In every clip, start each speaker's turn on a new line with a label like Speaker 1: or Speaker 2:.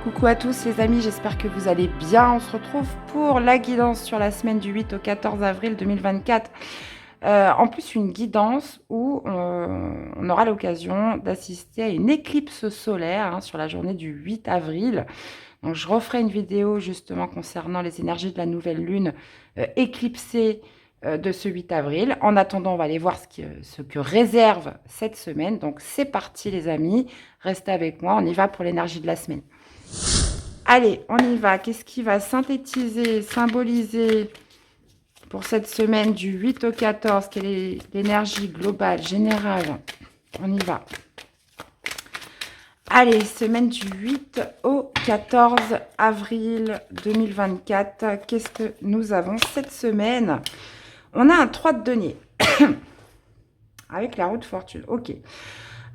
Speaker 1: Coucou à tous les amis, j'espère que vous allez bien. On se retrouve pour la guidance sur la semaine du 8 au 14 avril 2024. En plus, une guidance où on aura l'occasion d'assister à une éclipse solaire sur la journée du 8 avril. Donc, je referai une vidéo justement concernant les énergies de la nouvelle lune éclipsée de ce 8 avril. En attendant, on va aller voir ce que réserve cette semaine. Donc, c'est parti les amis, restez avec moi, on y va pour l'énergie de la semaine. Allez, on y va. Qu'est-ce qui va synthétiser, symboliser pour cette semaine du 8 au 14? Quelle est l'énergie globale, générale? On y va. Allez, semaine du 8 au 14 avril 2024. Qu'est-ce que nous avons cette semaine? On a un 3 de denier. Avec la roue de fortune. Ok.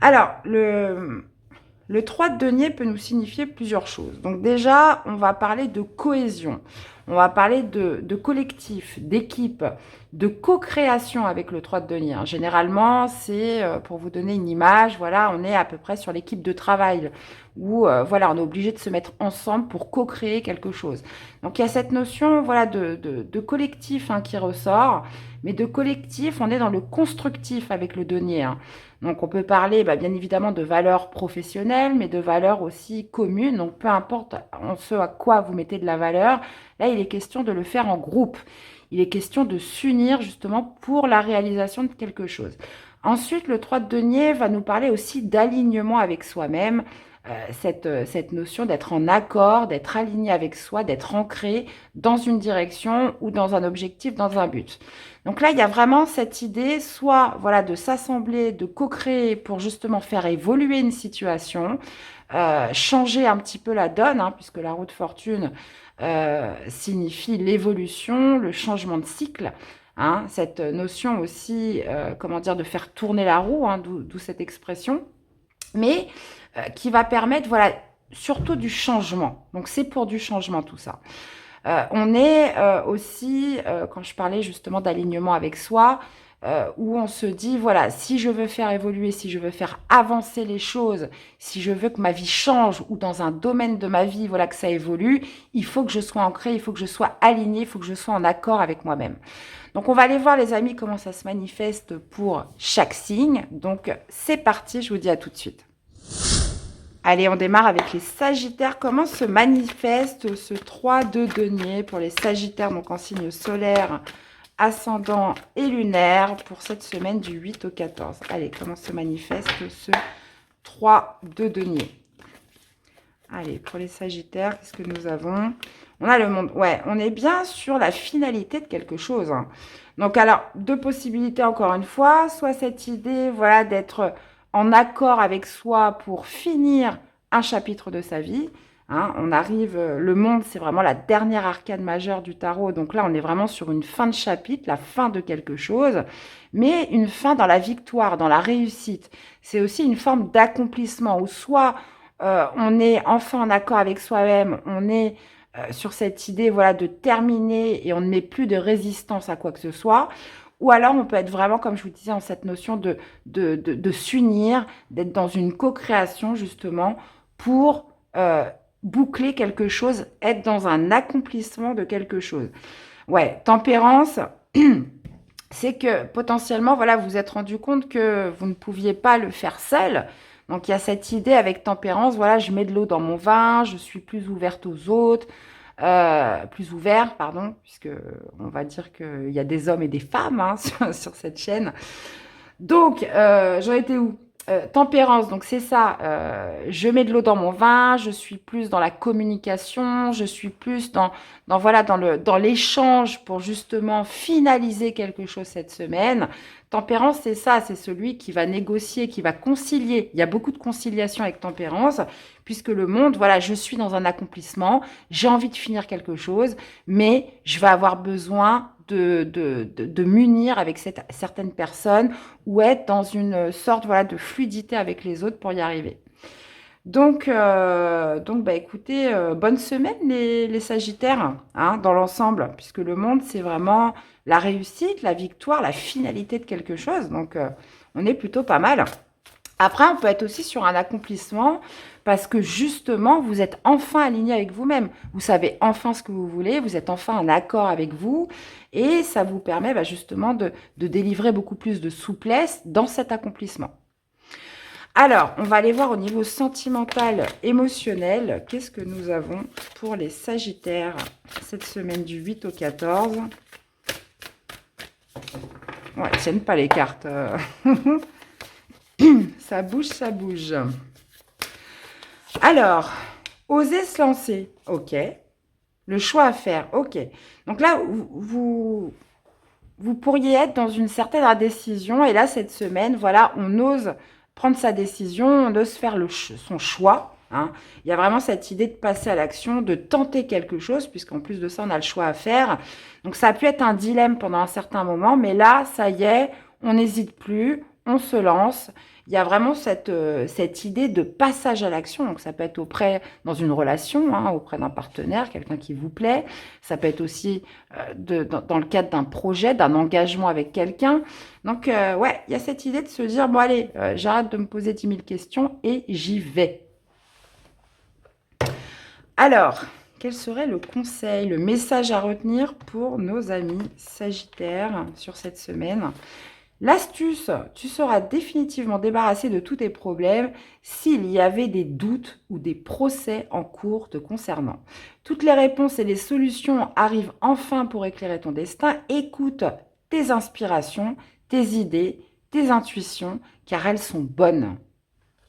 Speaker 1: Alors, le 3 de denier peut nous signifier plusieurs choses. Donc déjà, on va parler de cohésion, on va parler de collectif, d'équipe, de co-création avec le 3 de denier. Généralement, c'est, pour vous donner une image, voilà, on est à peu près sur l'équipe de travail où voilà, on est obligé de se mettre ensemble pour co-créer quelque chose. Donc il y a cette notion voilà, de collectif qui ressort, mais de collectif, on est dans le constructif avec le denier. Donc on peut parler bien évidemment de valeurs professionnelles, mais de valeurs aussi communes. Donc peu importe en ce à quoi vous mettez de la valeur, là il est question de le faire en groupe. Il est question de s'unir justement pour la réalisation de quelque chose. Ensuite, le 3 de denier va nous parler aussi d'alignement avec soi-même. Cette notion d'être en accord, d'être aligné avec soi, d'être ancré dans une direction ou dans un objectif, dans un but. Donc là, il y a vraiment cette idée, soit voilà, de s'assembler, de co-créer pour justement faire évoluer une situation, changer un petit peu la donne, puisque la roue de fortune signifie l'évolution, le changement de cycle. Cette notion aussi, comment dire, de faire tourner la roue, d'où cette expression, mais qui va permettre, voilà, surtout du changement. Donc c'est pour du changement tout ça. On est aussi, quand je parlais justement d'alignement avec soi, où on se dit, voilà, si je veux faire évoluer, si je veux faire avancer les choses, si je veux que ma vie change ou dans un domaine de ma vie, voilà, que ça évolue, il faut que je sois ancrée, il faut que je sois alignée, il faut que je sois en accord avec moi-même. Donc, on va aller voir, les amis, comment ça se manifeste pour chaque signe. Donc, c'est parti, je vous dis à tout de suite. Allez, on démarre avec les Sagittaires. Comment se manifeste ce 3 de denier pour les Sagittaires, donc en signe solaire, ascendant et lunaire, pour cette semaine du 8 au 14? Allez, comment se manifeste ce 3 de denier? Allez, pour les Sagittaires, qu'est-ce que nous avons? On a le monde. Ouais, on est bien sur la finalité de quelque chose. Donc, alors, deux possibilités encore une fois. Soit cette idée, voilà, d'être en accord avec soi pour finir un chapitre de sa vie. On arrive, le monde, c'est vraiment la dernière arcane majeure du tarot. Donc là, on est vraiment sur une fin de chapitre, la fin de quelque chose, mais une fin dans la victoire, dans la réussite. C'est aussi une forme d'accomplissement où soit on est enfin en accord avec soi-même, on est sur cette idée voilà, de terminer et on ne met plus de résistance à quoi que ce soit. Ou alors, on peut être vraiment, comme je vous disais, en cette notion de s'unir, d'être dans une co-création, justement, pour boucler quelque chose, être dans un accomplissement de quelque chose. Ouais, tempérance, c'est que potentiellement, voilà, vous vous êtes rendu compte que vous ne pouviez pas le faire seul. Donc, il y a cette idée avec tempérance, voilà, je mets de l'eau dans mon vin, je suis plus ouverte aux autres, plus ouvert, pardon, puisque on va dire qu'il y a des hommes et des femmes sur cette chaîne. Donc, j'en étais où? Tempérance, donc c'est ça. Je mets de l'eau dans mon vin, je suis plus dans la communication, je suis plus voilà, dans l'échange pour justement finaliser quelque chose cette semaine. Tempérance, c'est ça, c'est celui qui va négocier, qui va concilier. Il y a beaucoup de conciliation avec tempérance, puisque le monde, voilà, je suis dans un accomplissement, j'ai envie de finir quelque chose, mais je vais avoir besoin de m'unir avec certaines personnes ou être dans une sorte voilà, de fluidité avec les autres pour y arriver. Donc écoutez, bonne semaine les Sagittaires, dans l'ensemble, puisque le monde, c'est vraiment la réussite, la victoire, la finalité de quelque chose. Donc, on est plutôt pas mal. Après, on peut être aussi sur un accomplissement parce que justement, vous êtes enfin aligné avec vous-même. Vous savez enfin ce que vous voulez, vous êtes enfin en accord avec vous et ça vous permet justement de délivrer beaucoup plus de souplesse dans cet accomplissement. Alors, on va aller voir au niveau sentimental, émotionnel. Qu'est-ce que nous avons pour les Sagittaires cette semaine du 8 au 14 ? Ouais, elles tiennent pas les cartes. Ça bouge, ça bouge. Alors, oser se lancer, ok. Le choix à faire, ok. Donc là, vous pourriez être dans une certaine indécision. Et là, cette semaine, voilà, on ose prendre sa décision, on ose faire son choix. Hein. Il y a vraiment cette idée de passer à l'action, de tenter quelque chose, puisqu'en plus de ça, on a le choix à faire. Donc ça a pu être un dilemme pendant un certain moment, mais là, ça y est, on n'hésite plus, on se lance. Il y a vraiment cette idée de passage à l'action. Donc ça peut être dans une relation, hein, auprès d'un partenaire, quelqu'un qui vous plaît. Ça peut être aussi dans le cadre d'un projet, d'un engagement avec quelqu'un. Donc, ouais, il y a cette idée de se dire, bon allez, j'arrête de me poser 10 000 questions et j'y vais. Alors, quel serait le conseil, le message à retenir pour nos amis Sagittaires sur cette semaine ? L'astuce, tu seras définitivement débarrassé de tous tes problèmes s'il y avait des doutes ou des procès en cours te concernant. Toutes les réponses et les solutions arrivent enfin pour éclairer ton destin. Écoute tes inspirations, tes idées, tes intuitions, car elles sont bonnes.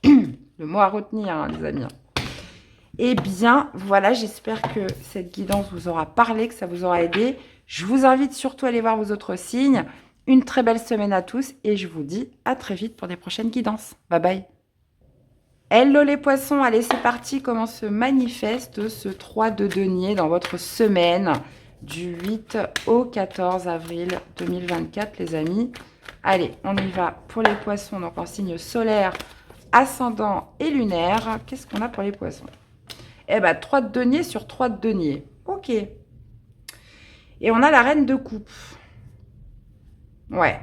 Speaker 1: Le mot à retenir, hein, les amis. Eh bien, voilà, j'espère que cette guidance vous aura parlé, que ça vous aura aidé. Je vous invite surtout à aller voir vos autres signes. Une très belle semaine à tous et je vous dis à très vite pour des prochaines guidances. Bye bye. Hello les poissons, allez c'est parti. Comment se manifeste ce 3 de denier dans votre semaine du 8 au 14 avril 2024 les amis. Allez, on y va pour les poissons, donc en signe solaire, ascendant et lunaire. Qu'est-ce qu'on a pour les poissons ? Eh bien, 3 de denier sur 3 de denier. Ok. Et on a la reine de coupe. Ouais.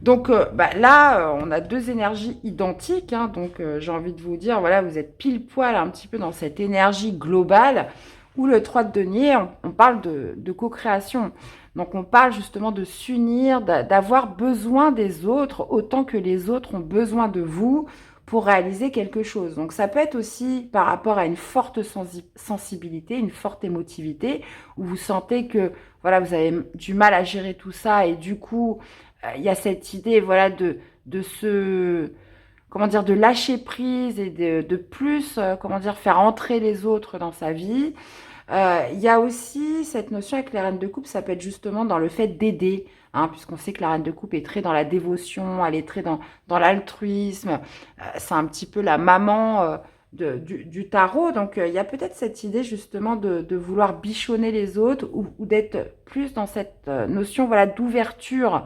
Speaker 1: Donc là, on a deux énergies identiques. Hein, donc, j'ai envie de vous dire, voilà, vous êtes pile poil un petit peu dans cette énergie globale où le 3 de denier, on parle de co-création. Donc, on parle justement de s'unir, d'avoir besoin des autres autant que les autres ont besoin de vous pour réaliser quelque chose. Donc, ça peut être aussi par rapport à une forte sensibilité, une forte émotivité, où vous sentez que voilà, vous avez du mal à gérer tout ça et du coup, il y a cette idée, voilà, de se, comment dire, de lâcher prise et de plus, comment dire, faire entrer les autres dans sa vie. Il y a aussi cette notion avec les reines de coupe, ça peut être justement dans le fait d'aider, hein, puisqu'on sait que la reine de coupe est très dans la dévotion, elle est très dans l'altruisme. C'est un petit peu la maman du tarot. Donc, il y a peut-être cette idée justement de vouloir bichonner les autres ou d'être plus dans cette notion voilà, d'ouverture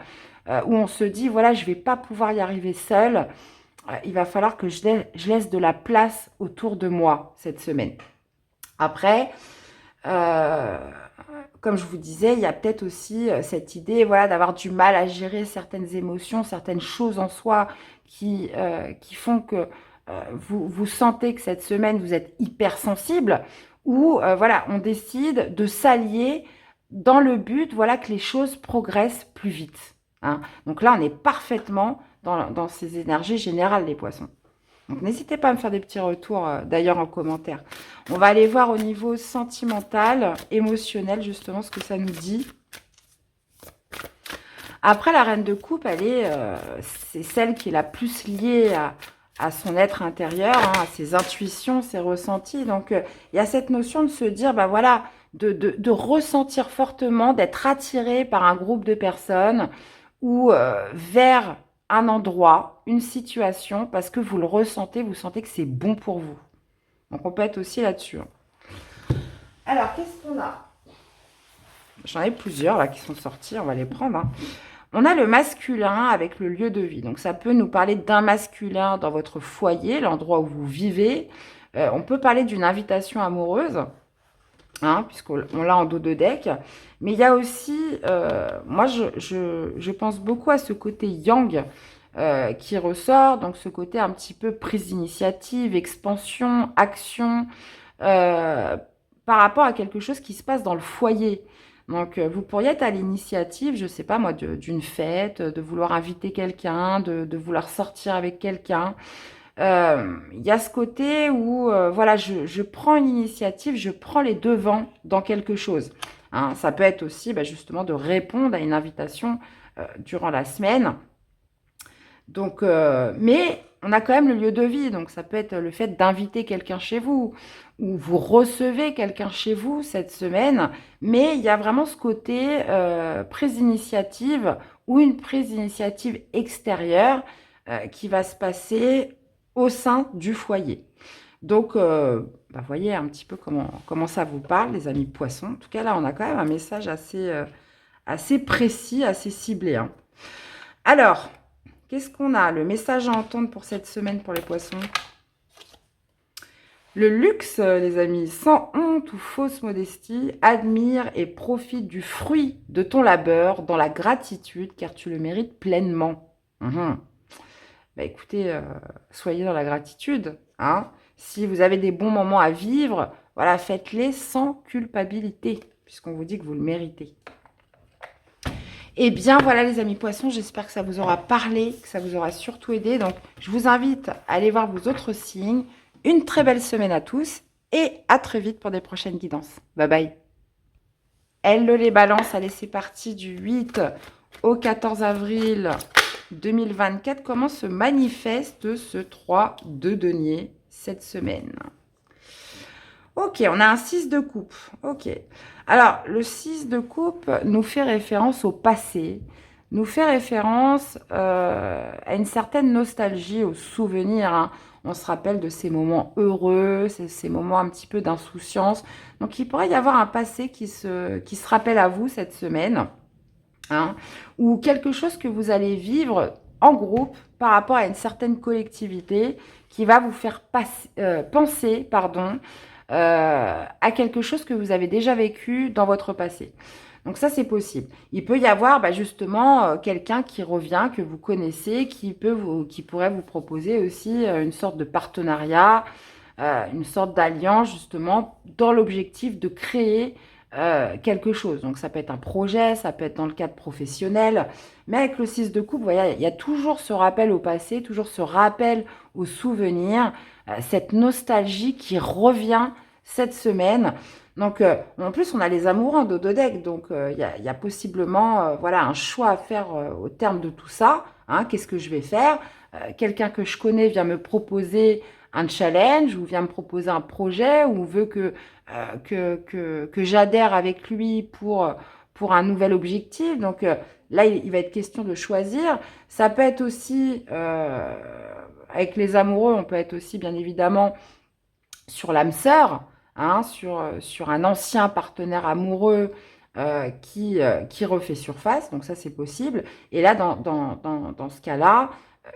Speaker 1: où on se dit, voilà, je ne vais pas pouvoir y arriver seule. Il va falloir que je laisse de la place autour de moi cette semaine. Après, comme je vous disais, il y a peut-être aussi cette idée voilà, d'avoir du mal à gérer certaines émotions, certaines choses en soi qui font que vous sentez que cette semaine, vous êtes hypersensible ou voilà, on décide de s'allier dans le but voilà, que les choses progressent plus vite. Hein. Donc là, on est parfaitement dans ces énergies générales, les poissons. Donc n'hésitez pas à me faire des petits retours, d'ailleurs, en commentaire. On va aller voir au niveau sentimental, émotionnel, justement, ce que ça nous dit. Après, la reine de coupe, c'est celle qui est la plus liée à son être intérieur, hein, à ses intuitions, ses ressentis. Donc, il y a cette notion de se dire, bah voilà, de ressentir fortement, d'être attiré par un groupe de personnes ou vers un endroit, une situation, parce que vous le ressentez, vous sentez que c'est bon pour vous. Donc, on peut être aussi là-dessus. Alors, qu'est-ce qu'on a ? J'en ai plusieurs là qui sont sortis, on va les prendre. Hein. On a le masculin avec le lieu de vie. Donc, ça peut nous parler d'un masculin dans votre foyer, l'endroit où vous vivez. On peut parler d'une invitation amoureuse, hein, puisqu'on l'a en dos de deck. Mais il y a aussi, moi, je pense beaucoup à ce côté yang qui ressort. Donc ce côté un petit peu prise d'initiative, expansion, action, par rapport à quelque chose qui se passe dans le foyer. Donc vous pourriez être à l'initiative, je sais pas moi, d'une fête, de vouloir inviter quelqu'un, de vouloir sortir avec quelqu'un. Il y a ce côté où, voilà, je prends une initiative, je prends les devants dans quelque chose. Hein, ça peut être aussi justement de répondre à une invitation durant la semaine. Donc, mais on a quand même le lieu de vie, donc ça peut être le fait d'inviter quelqu'un chez vous, ou vous recevez quelqu'un chez vous cette semaine, mais il y a vraiment ce côté prise d'initiative ou une prise d'initiative extérieure qui va se passer au sein du foyer. Donc, voyez un petit peu comment ça vous parle, les amis poissons. En tout cas, là, on a quand même un message assez précis, assez ciblé. Hein. Alors, qu'est-ce qu'on a? Le message à entendre pour cette semaine pour les poissons. Le luxe, les amis, sans honte ou fausse modestie, admire et profite du fruit de ton labeur dans la gratitude, car tu le mérites pleinement. Écoutez, soyez dans la gratitude. Hein. Si vous avez des bons moments à vivre, voilà, faites-les sans culpabilité, puisqu'on vous dit que vous le méritez. Eh bien, voilà les amis poissons, j'espère que ça vous aura parlé, que ça vous aura surtout aidé. Donc, je vous invite à aller voir vos autres signes. Une très belle semaine à tous et à très vite pour des prochaines guidances. Bye bye. Hello les balances, allez c'est parti du 8 au 14 avril 2024. Comment se manifeste ce 3 de denier cette semaine? Ok, on a un 6 de coupe. Ok. Alors, le 6 de coupe nous fait référence au passé, nous fait référence à une certaine nostalgie, aux souvenirs. Hein. On se rappelle de ces moments heureux, ces moments un petit peu d'insouciance. Donc, il pourrait y avoir un passé qui se rappelle à vous cette semaine. Hein, ou quelque chose que vous allez vivre en groupe par rapport à une certaine collectivité qui va vous faire penser à quelque chose que vous avez déjà vécu dans votre passé. Donc ça, c'est possible. Il peut y avoir justement quelqu'un qui revient, que vous connaissez, qui pourrait vous proposer aussi une sorte de partenariat, une sorte d'alliance justement dans l'objectif de créer quelque chose. Donc ça peut être un projet, ça peut être dans le cadre professionnel, mais avec le 6 de coupe, vous voyez, il y a toujours ce rappel au passé, toujours ce rappel aux souvenirs, cette nostalgie qui revient cette semaine. Donc en plus, on a les amoureux en dos de deck, donc il y a possiblement voilà, un choix à faire au terme de tout ça. Hein, qu'est-ce que je vais faire? Quelqu'un que je connais vient me proposer un challenge ou vient me proposer un projet ou veut que j'adhère avec lui pour un nouvel objectif. Donc là, il va être question de choisir. Ça peut être aussi, avec les amoureux, on peut être aussi bien évidemment sur l'âme sœur, hein, sur un ancien partenaire amoureux qui refait surface. Donc ça, c'est possible. Et là, dans ce cas-là,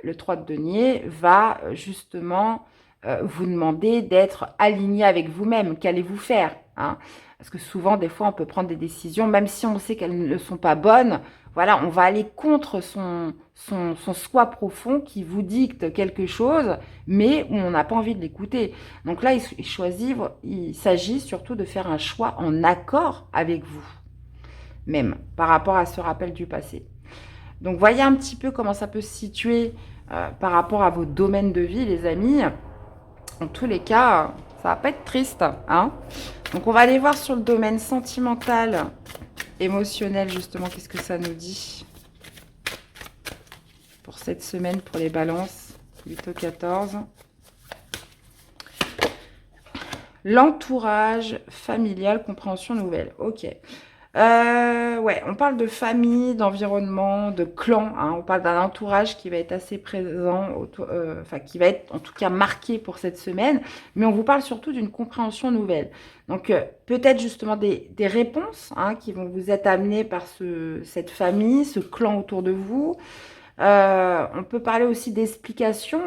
Speaker 1: le 3 de denier va justement vous demander d'être aligné avec vous-même. Qu'allez-vous faire? Hein? Parce que souvent, des fois, on peut prendre des décisions, même si on sait qu'elles ne sont pas bonnes. Voilà, on va aller contre son soi profond qui vous dicte quelque chose, mais où on n'a pas envie de l'écouter. Donc là, il s'agit surtout de faire un choix en accord avec vous, même par rapport à ce rappel du passé. Donc, voyez un petit peu comment ça peut se situer par rapport à vos domaines de vie, les amis. En tous les cas, ça va pas être triste. Hein. Donc, on va aller voir sur le domaine sentimental, émotionnel, justement, qu'est-ce que ça nous dit pour cette semaine, pour les balances, 8 au 14. L'entourage familial, compréhension nouvelle. Ok. Ouais, on parle de famille, d'environnement, de clan. Hein. On parle d'un entourage qui va être assez présent, qui va être en tout cas marqué pour cette semaine. Mais on vous parle surtout d'une compréhension nouvelle. Donc, peut-être justement des réponses qui vont vous être amenées par cette famille, ce clan autour de vous. On peut parler aussi d'explications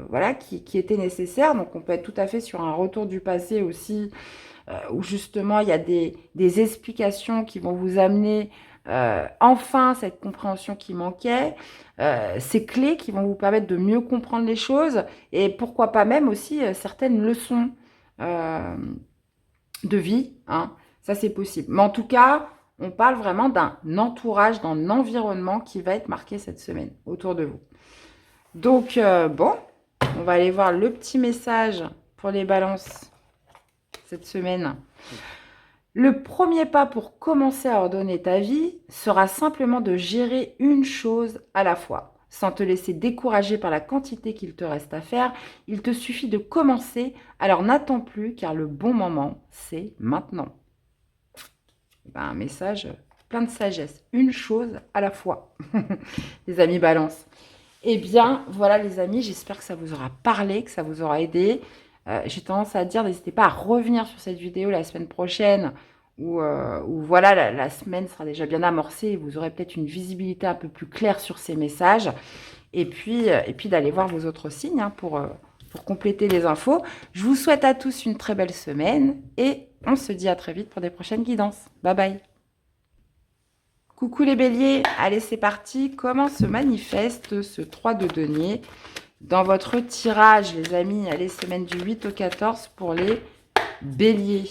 Speaker 1: voilà, qui étaient nécessaires. Donc, on peut être tout à fait sur un retour du passé aussi, où justement, il y a des explications qui vont vous amener enfin cette compréhension qui manquait, ces clés qui vont vous permettre de mieux comprendre les choses et pourquoi pas même aussi certaines leçons euh, de vie, hein. Ça c'est possible. Mais en tout cas, on parle vraiment d'un entourage, d'un environnement qui va être marqué cette semaine autour de vous. Donc, bon, on va aller voir le petit message pour les balances cette semaine. Le premier pas pour commencer à ordonner ta vie sera simplement de gérer une chose à la fois. Sans te laisser décourager par la quantité qu'il te reste à faire, il te suffit de commencer, alors n'attends plus car le bon moment, c'est maintenant. Ben, un message plein de sagesse. Une chose à la fois, les amis balance. Eh bien, voilà les amis, j'espère que ça vous aura parlé, que ça vous aura aidé. J'ai tendance à dire, n'hésitez pas à revenir sur cette vidéo la semaine prochaine, où voilà, la semaine sera déjà bien amorcée et vous aurez peut-être une visibilité un peu plus claire sur ces messages. Et puis d'aller voir vos autres signes hein, pour compléter les infos. Je vous souhaite à tous une très belle semaine et on se dit à très vite pour des prochaines guidances. Bye bye. Coucou les béliers, allez c'est parti. Comment se manifeste ce 3 de denier dans votre tirage les amis? Allez, semaine du 8 au 14 pour les béliers.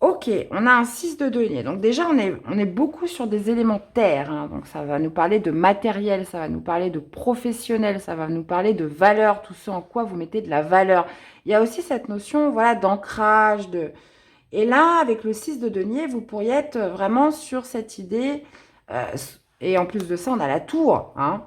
Speaker 1: Ok, on a un 6 de denier. Donc déjà, on est beaucoup sur des éléments terre. Hein. Donc ça va nous parler de matériel, ça va nous parler de professionnel, ça va nous parler de valeur, tout ce en quoi vous mettez de la valeur. Il y a aussi cette notion voilà, d'ancrage, de... Et là, avec le 6 de denier, vous pourriez être vraiment sur cette idée. Et en plus de ça, on a la tour. Hein.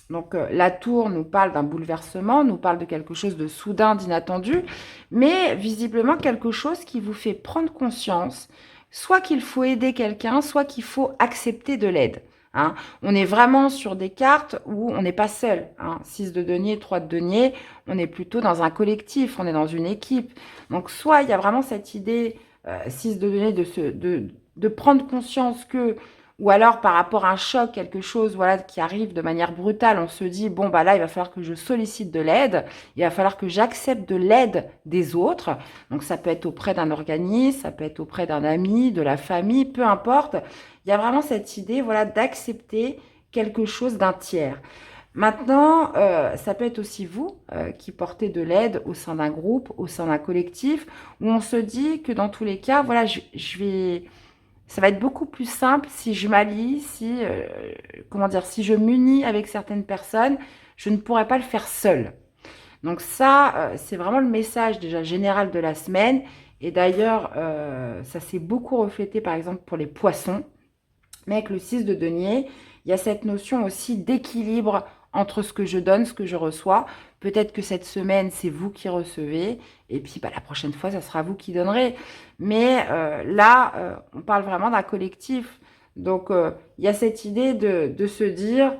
Speaker 1: Donc, la tour nous parle d'un bouleversement, nous parle de quelque chose de soudain, d'inattendu, mais visiblement quelque chose qui vous fait prendre conscience, soit qu'il faut aider quelqu'un, soit qu'il faut accepter de l'aide. Hein. On est vraiment sur des cartes où on n'est pas seul. Hein. 6 de denier, 3 de denier, on est plutôt dans un collectif, on est dans une équipe. Donc, soit il y a vraiment cette idée, 6 de denier, de prendre conscience que ou alors par rapport à un choc, quelque chose voilà, qui arrive de manière brutale, on se dit, bon, bah là, il va falloir que je sollicite de l'aide, il va falloir que j'accepte de l'aide des autres. Donc ça peut être auprès d'un organisme, ça peut être auprès d'un ami, de la famille, peu importe. Il y a vraiment cette idée voilà, d'accepter quelque chose d'un tiers. Maintenant, ça peut être aussi vous qui portez de l'aide au sein d'un groupe, au sein d'un collectif, où on se dit que dans tous les cas, voilà, je vais... Ça va être beaucoup plus simple si je m'allie, si je m'unis avec certaines personnes, je ne pourrais pas le faire seule. Donc ça, c'est vraiment le message déjà général de la semaine. Et d'ailleurs, ça s'est beaucoup reflété par exemple pour les poissons. Mais avec le 6 de denier, il y a cette notion aussi d'équilibre entre ce que je donne, ce que je reçois. Peut-être que cette semaine, c'est vous qui recevez. Et puis, bah, la prochaine fois, ça sera vous qui donnerez. Mais là, on parle vraiment d'un collectif. Donc, il y a cette idée de se dire,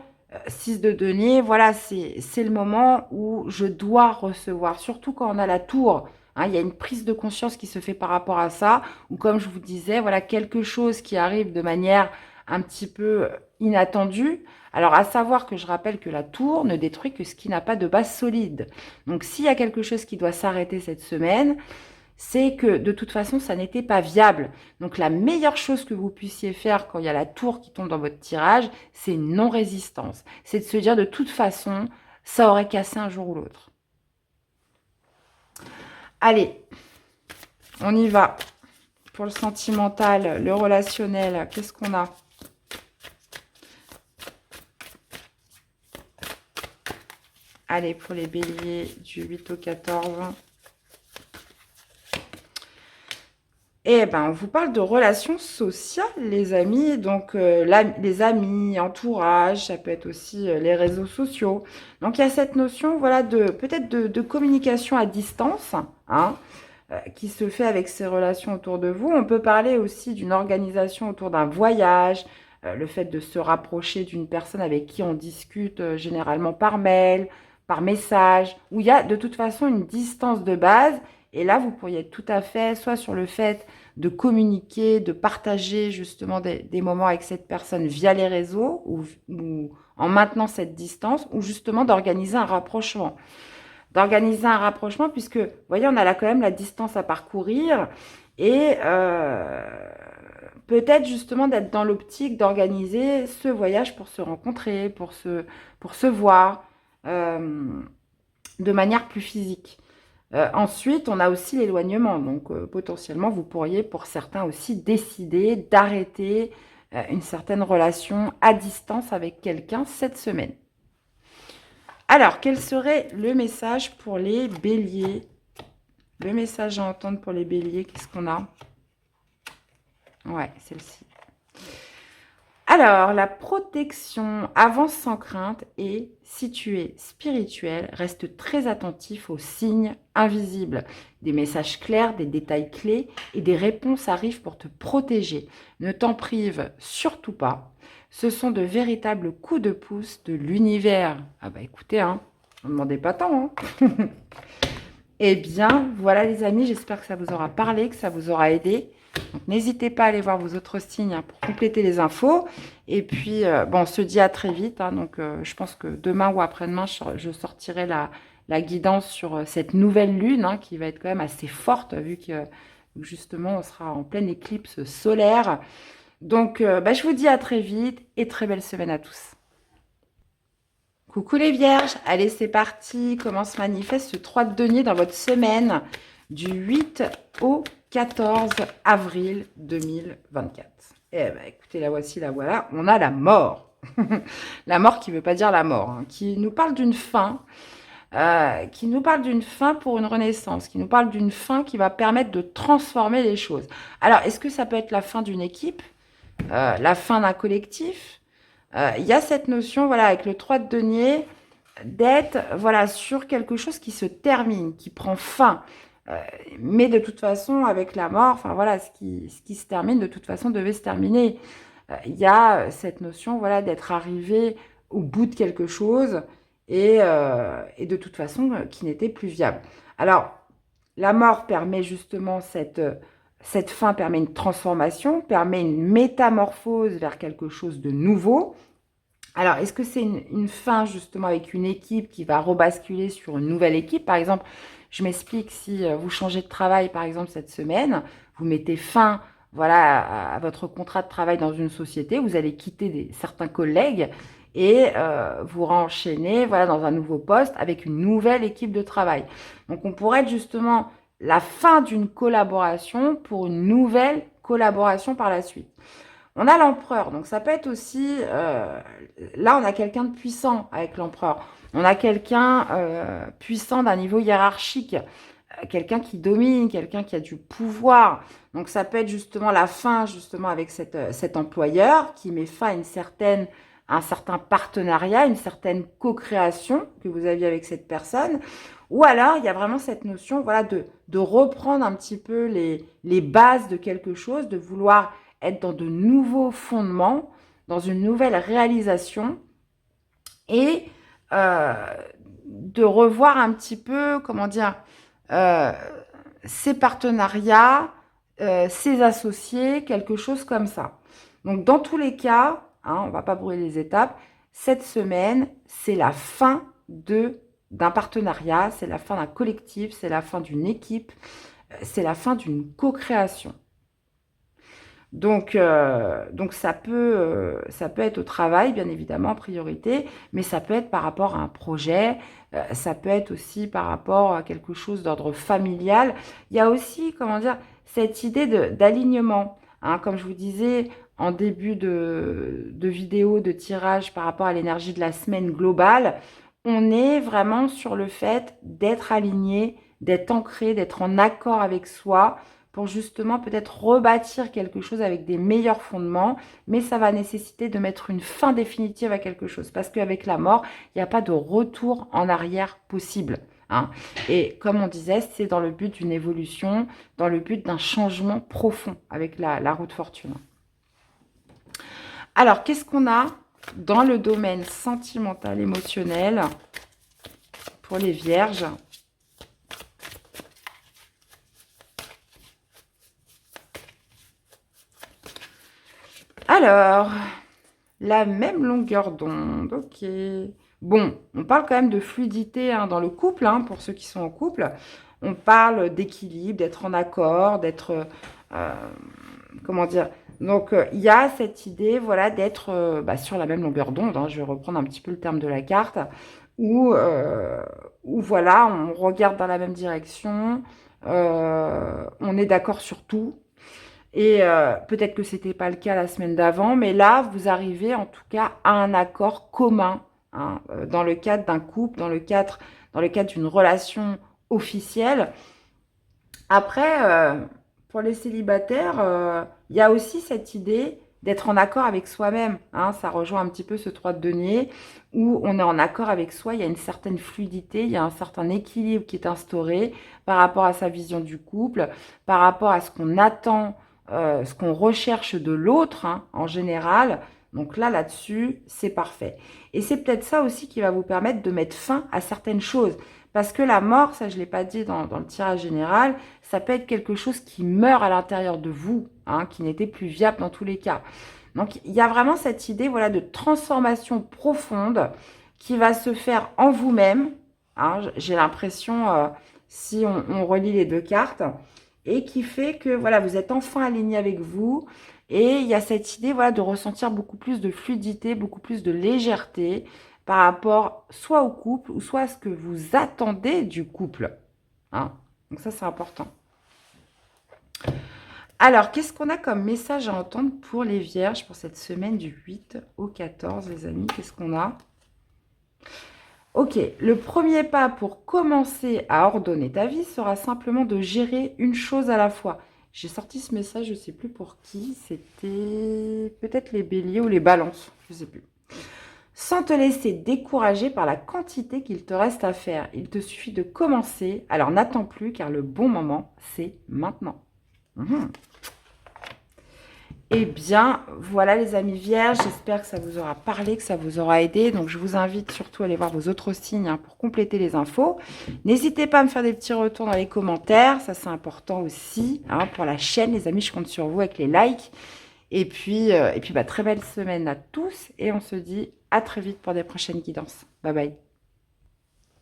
Speaker 1: 6 de denier, voilà, c'est le moment où je dois recevoir. Surtout quand on a la tour. Hein, il y a une prise de conscience qui se fait par rapport à ça. Ou comme je vous disais, voilà, quelque chose qui arrive de manière un petit peu inattendue. Alors, à savoir que je rappelle que la tour ne détruit que ce qui n'a pas de base solide. Donc, s'il y a quelque chose qui doit s'arrêter cette semaine, c'est que de toute façon, ça n'était pas viable. Donc, la meilleure chose que vous puissiez faire quand il y a la tour qui tombe dans votre tirage, c'est une non-résistance. C'est de se dire de toute façon, ça aurait cassé un jour ou l'autre. Allez, on y va. Pour le sentimental, le relationnel, qu'est-ce qu'on a ? Allez, pour les béliers du 8 au 14. Eh ben, on vous parle de relations sociales, les amis. Donc, les amis, entourage, ça peut être aussi les réseaux sociaux. Donc, il y a cette notion, voilà, peut-être de communication à distance, hein, qui se fait avec ces relations autour de vous. On peut parler aussi d'une organisation autour d'un voyage, le fait de se rapprocher d'une personne avec qui on discute généralement par mail, par message, où il y a de toute façon une distance de base. Et là, vous pourriez être tout à fait soit sur le fait de communiquer, de partager justement des moments avec cette personne via les réseaux ou en maintenant cette distance, ou justement d'organiser un rapprochement. Puisque, vous voyez, on a là quand même la distance à parcourir. Et peut-être justement d'être dans l'optique d'organiser ce voyage pour se rencontrer, pour se voir de manière plus physique. Ensuite, on a aussi l'éloignement. Donc, potentiellement, vous pourriez, pour certains aussi, décider d'arrêter une certaine relation à distance avec quelqu'un cette semaine. Alors, quel serait le message pour les béliers? Le message à entendre pour les béliers, qu'est-ce qu'on a? Ouais, celle-ci. Alors, la protection avance sans crainte et, si tu es spirituel, reste très attentif aux signes invisibles. Des messages clairs, des détails clés et des réponses arrivent pour te protéger. Ne t'en prive surtout pas. Ce sont de véritables coups de pouce de l'univers. Ah bah écoutez, hein, ne demandez pas tant. Hein. Eh bien, voilà les amis, j'espère que ça vous aura parlé, que ça vous aura aidé. Donc, n'hésitez pas à aller voir vos autres signes hein, pour compléter les infos. Et puis, bon, on se dit à très vite. Hein, donc, je pense que demain ou après-demain, je sortirai la guidance sur cette nouvelle lune hein, qui va être quand même assez forte vu que justement, on sera en pleine éclipse solaire. Donc, je vous dis à très vite et très belle semaine à tous. Coucou les vierges, allez c'est parti, comment se manifeste ce 3 de denier dans votre semaine du 8 au 14 avril 2024. Eh bien écoutez, la voici, la voilà, on a la mort. La mort qui ne veut pas dire la mort, hein, qui nous parle d'une fin, pour une renaissance, qui nous parle d'une fin qui va permettre de transformer les choses. Alors, est-ce que ça peut être la fin d'une équipe, la fin d'un collectif? Il y a cette notion, voilà, avec le 3 de denier, d'être voilà, sur quelque chose qui se termine, qui prend fin. Mais de toute façon, avec la mort, enfin voilà, ce qui se termine, de toute façon, devait se terminer. Il y a cette notion, voilà, d'être arrivé au bout de quelque chose et de toute façon, qui n'était plus viable. Alors, la mort permet justement cette fin permet une transformation, permet une métamorphose vers quelque chose de nouveau. Alors, est-ce que c'est une fin justement avec une équipe qui va rebasculer sur une nouvelle équipe? Par exemple, je m'explique, si vous changez de travail par exemple cette semaine, vous mettez fin voilà, à votre contrat de travail dans une société, vous allez quitter certains collègues et vous renchaîner voilà, dans un nouveau poste avec une nouvelle équipe de travail. Donc, on pourrait être justement la fin d'une collaboration pour une nouvelle collaboration par la suite. On a l'empereur, donc ça peut être aussi... là, on a quelqu'un de puissant avec l'empereur. On a quelqu'un puissant d'un niveau hiérarchique, quelqu'un qui domine, quelqu'un qui a du pouvoir. Donc ça peut être justement la fin, justement, avec cet employeur qui met fin à un certain partenariat, une certaine co-création que vous aviez avec cette personne. Ou alors, il y a vraiment cette notion voilà, de reprendre un petit peu les bases de quelque chose, de vouloir être dans de nouveaux fondements, dans une nouvelle réalisation et de revoir un petit peu, comment dire, ses partenariats, ses associés, quelque chose comme ça. Donc, dans tous les cas, hein, on ne va pas brûler les étapes, cette semaine, c'est la fin d'un partenariat, c'est la fin d'un collectif, c'est la fin d'une équipe, c'est la fin d'une co-création. Donc ça peut être au travail, bien évidemment, en priorité, mais ça peut être par rapport à un projet, ça peut être aussi par rapport à quelque chose d'ordre familial. Il y a aussi, comment dire, cette idée d'alignement. Hein, comme je vous disais en début de vidéo, de tirage par rapport à l'énergie de la semaine globale, on est vraiment sur le fait d'être aligné, d'être ancré, d'être en accord avec soi, pour justement peut-être rebâtir quelque chose avec des meilleurs fondements, mais ça va nécessiter de mettre une fin définitive à quelque chose, parce qu'avec la mort, il n'y a pas de retour en arrière possible. Hein. Et comme on disait, c'est dans le but d'une évolution, dans le but d'un changement profond avec la roue de fortune. Alors, qu'est-ce qu'on a dans le domaine sentimental, émotionnel pour les vierges ? Alors, la même longueur d'onde, ok. Bon, on parle quand même de fluidité hein, dans le couple, hein, pour ceux qui sont en couple. On parle d'équilibre, d'être en accord, d'être... comment dire? Donc, il y a cette idée, voilà, d'être sur la même longueur d'onde. Hein, je vais reprendre un petit peu le terme de la carte. Où voilà, on regarde dans la même direction. On est d'accord sur tout. Et peut-être que c'était pas le cas la semaine d'avant, mais là, vous arrivez en tout cas à un accord commun, hein, dans le cadre d'un couple, dans le cadre d'une relation officielle. Après, pour les célibataires, il y a aussi cette idée d'être en accord avec soi-même. Hein, ça rejoint un petit peu ce 3 de denier où on est en accord avec soi, il y a une certaine fluidité, il y a un certain équilibre qui est instauré par rapport à sa vision du couple, par rapport à ce qu'on attend, ce qu'on recherche de l'autre, hein, en général. Donc là-dessus, c'est parfait. Et c'est peut-être ça aussi qui va vous permettre de mettre fin à certaines choses. Parce que la mort, ça je ne l'ai pas dit dans le tirage général, ça peut être quelque chose qui meurt à l'intérieur de vous, hein, qui n'était plus viable dans tous les cas. Donc il y a vraiment cette idée, voilà, de transformation profonde qui va se faire en vous-même. Hein, j'ai l'impression, si on relit les deux cartes, et qui fait que voilà, vous êtes enfin aligné avec vous. Et il y a cette idée, voilà, de ressentir beaucoup plus de fluidité, beaucoup plus de légèreté par rapport soit au couple ou soit à ce que vous attendez du couple. Hein. Donc ça, c'est important. Alors, qu'est-ce qu'on a comme message à entendre pour les vierges pour cette semaine du 8 au 14, les amis? Qu'est-ce qu'on a? Ok, le premier pas pour commencer à ordonner ta vie sera simplement de gérer une chose à la fois. J'ai sorti ce message, je ne sais plus pour qui, c'était peut-être les béliers ou les balances, je ne sais plus. Sans te laisser décourager par la quantité qu'il te reste à faire. Il te suffit de commencer, alors n'attends plus car le bon moment, c'est maintenant. Eh bien, voilà les amis vierges, j'espère que ça vous aura parlé, que ça vous aura aidé. Donc, je vous invite surtout à aller voir vos autres signes, hein, pour compléter les infos. N'hésitez pas à me faire des petits retours dans les commentaires, ça c'est important aussi, hein, pour la chaîne. Les amis, je compte sur vous avec les likes. Et puis très belle semaine à tous et on se dit à très vite pour des prochaines guidances. Bye bye.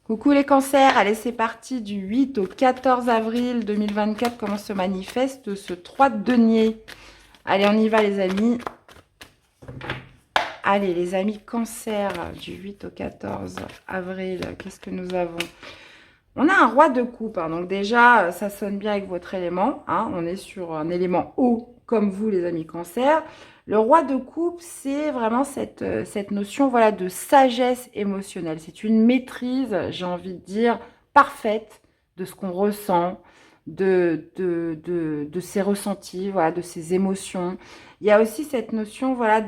Speaker 1: Coucou les cancers, allez c'est parti du 8 au 14 avril 2024, comment se manifeste ce 3 de denier. Allez, on y va les amis. Allez les amis cancer, du 8 au 14 avril, qu'est-ce que nous avons? On a un roi de coupe, hein, donc déjà ça sonne bien avec votre élément, hein, on est sur un élément eau comme vous les amis cancer. Le roi de coupe, c'est vraiment cette notion, voilà, de sagesse émotionnelle. C'est une maîtrise, j'ai envie de dire, parfaite de ce qu'on ressent, de ses ressentis, voilà, de ses émotions. Il y a aussi cette notion, voilà,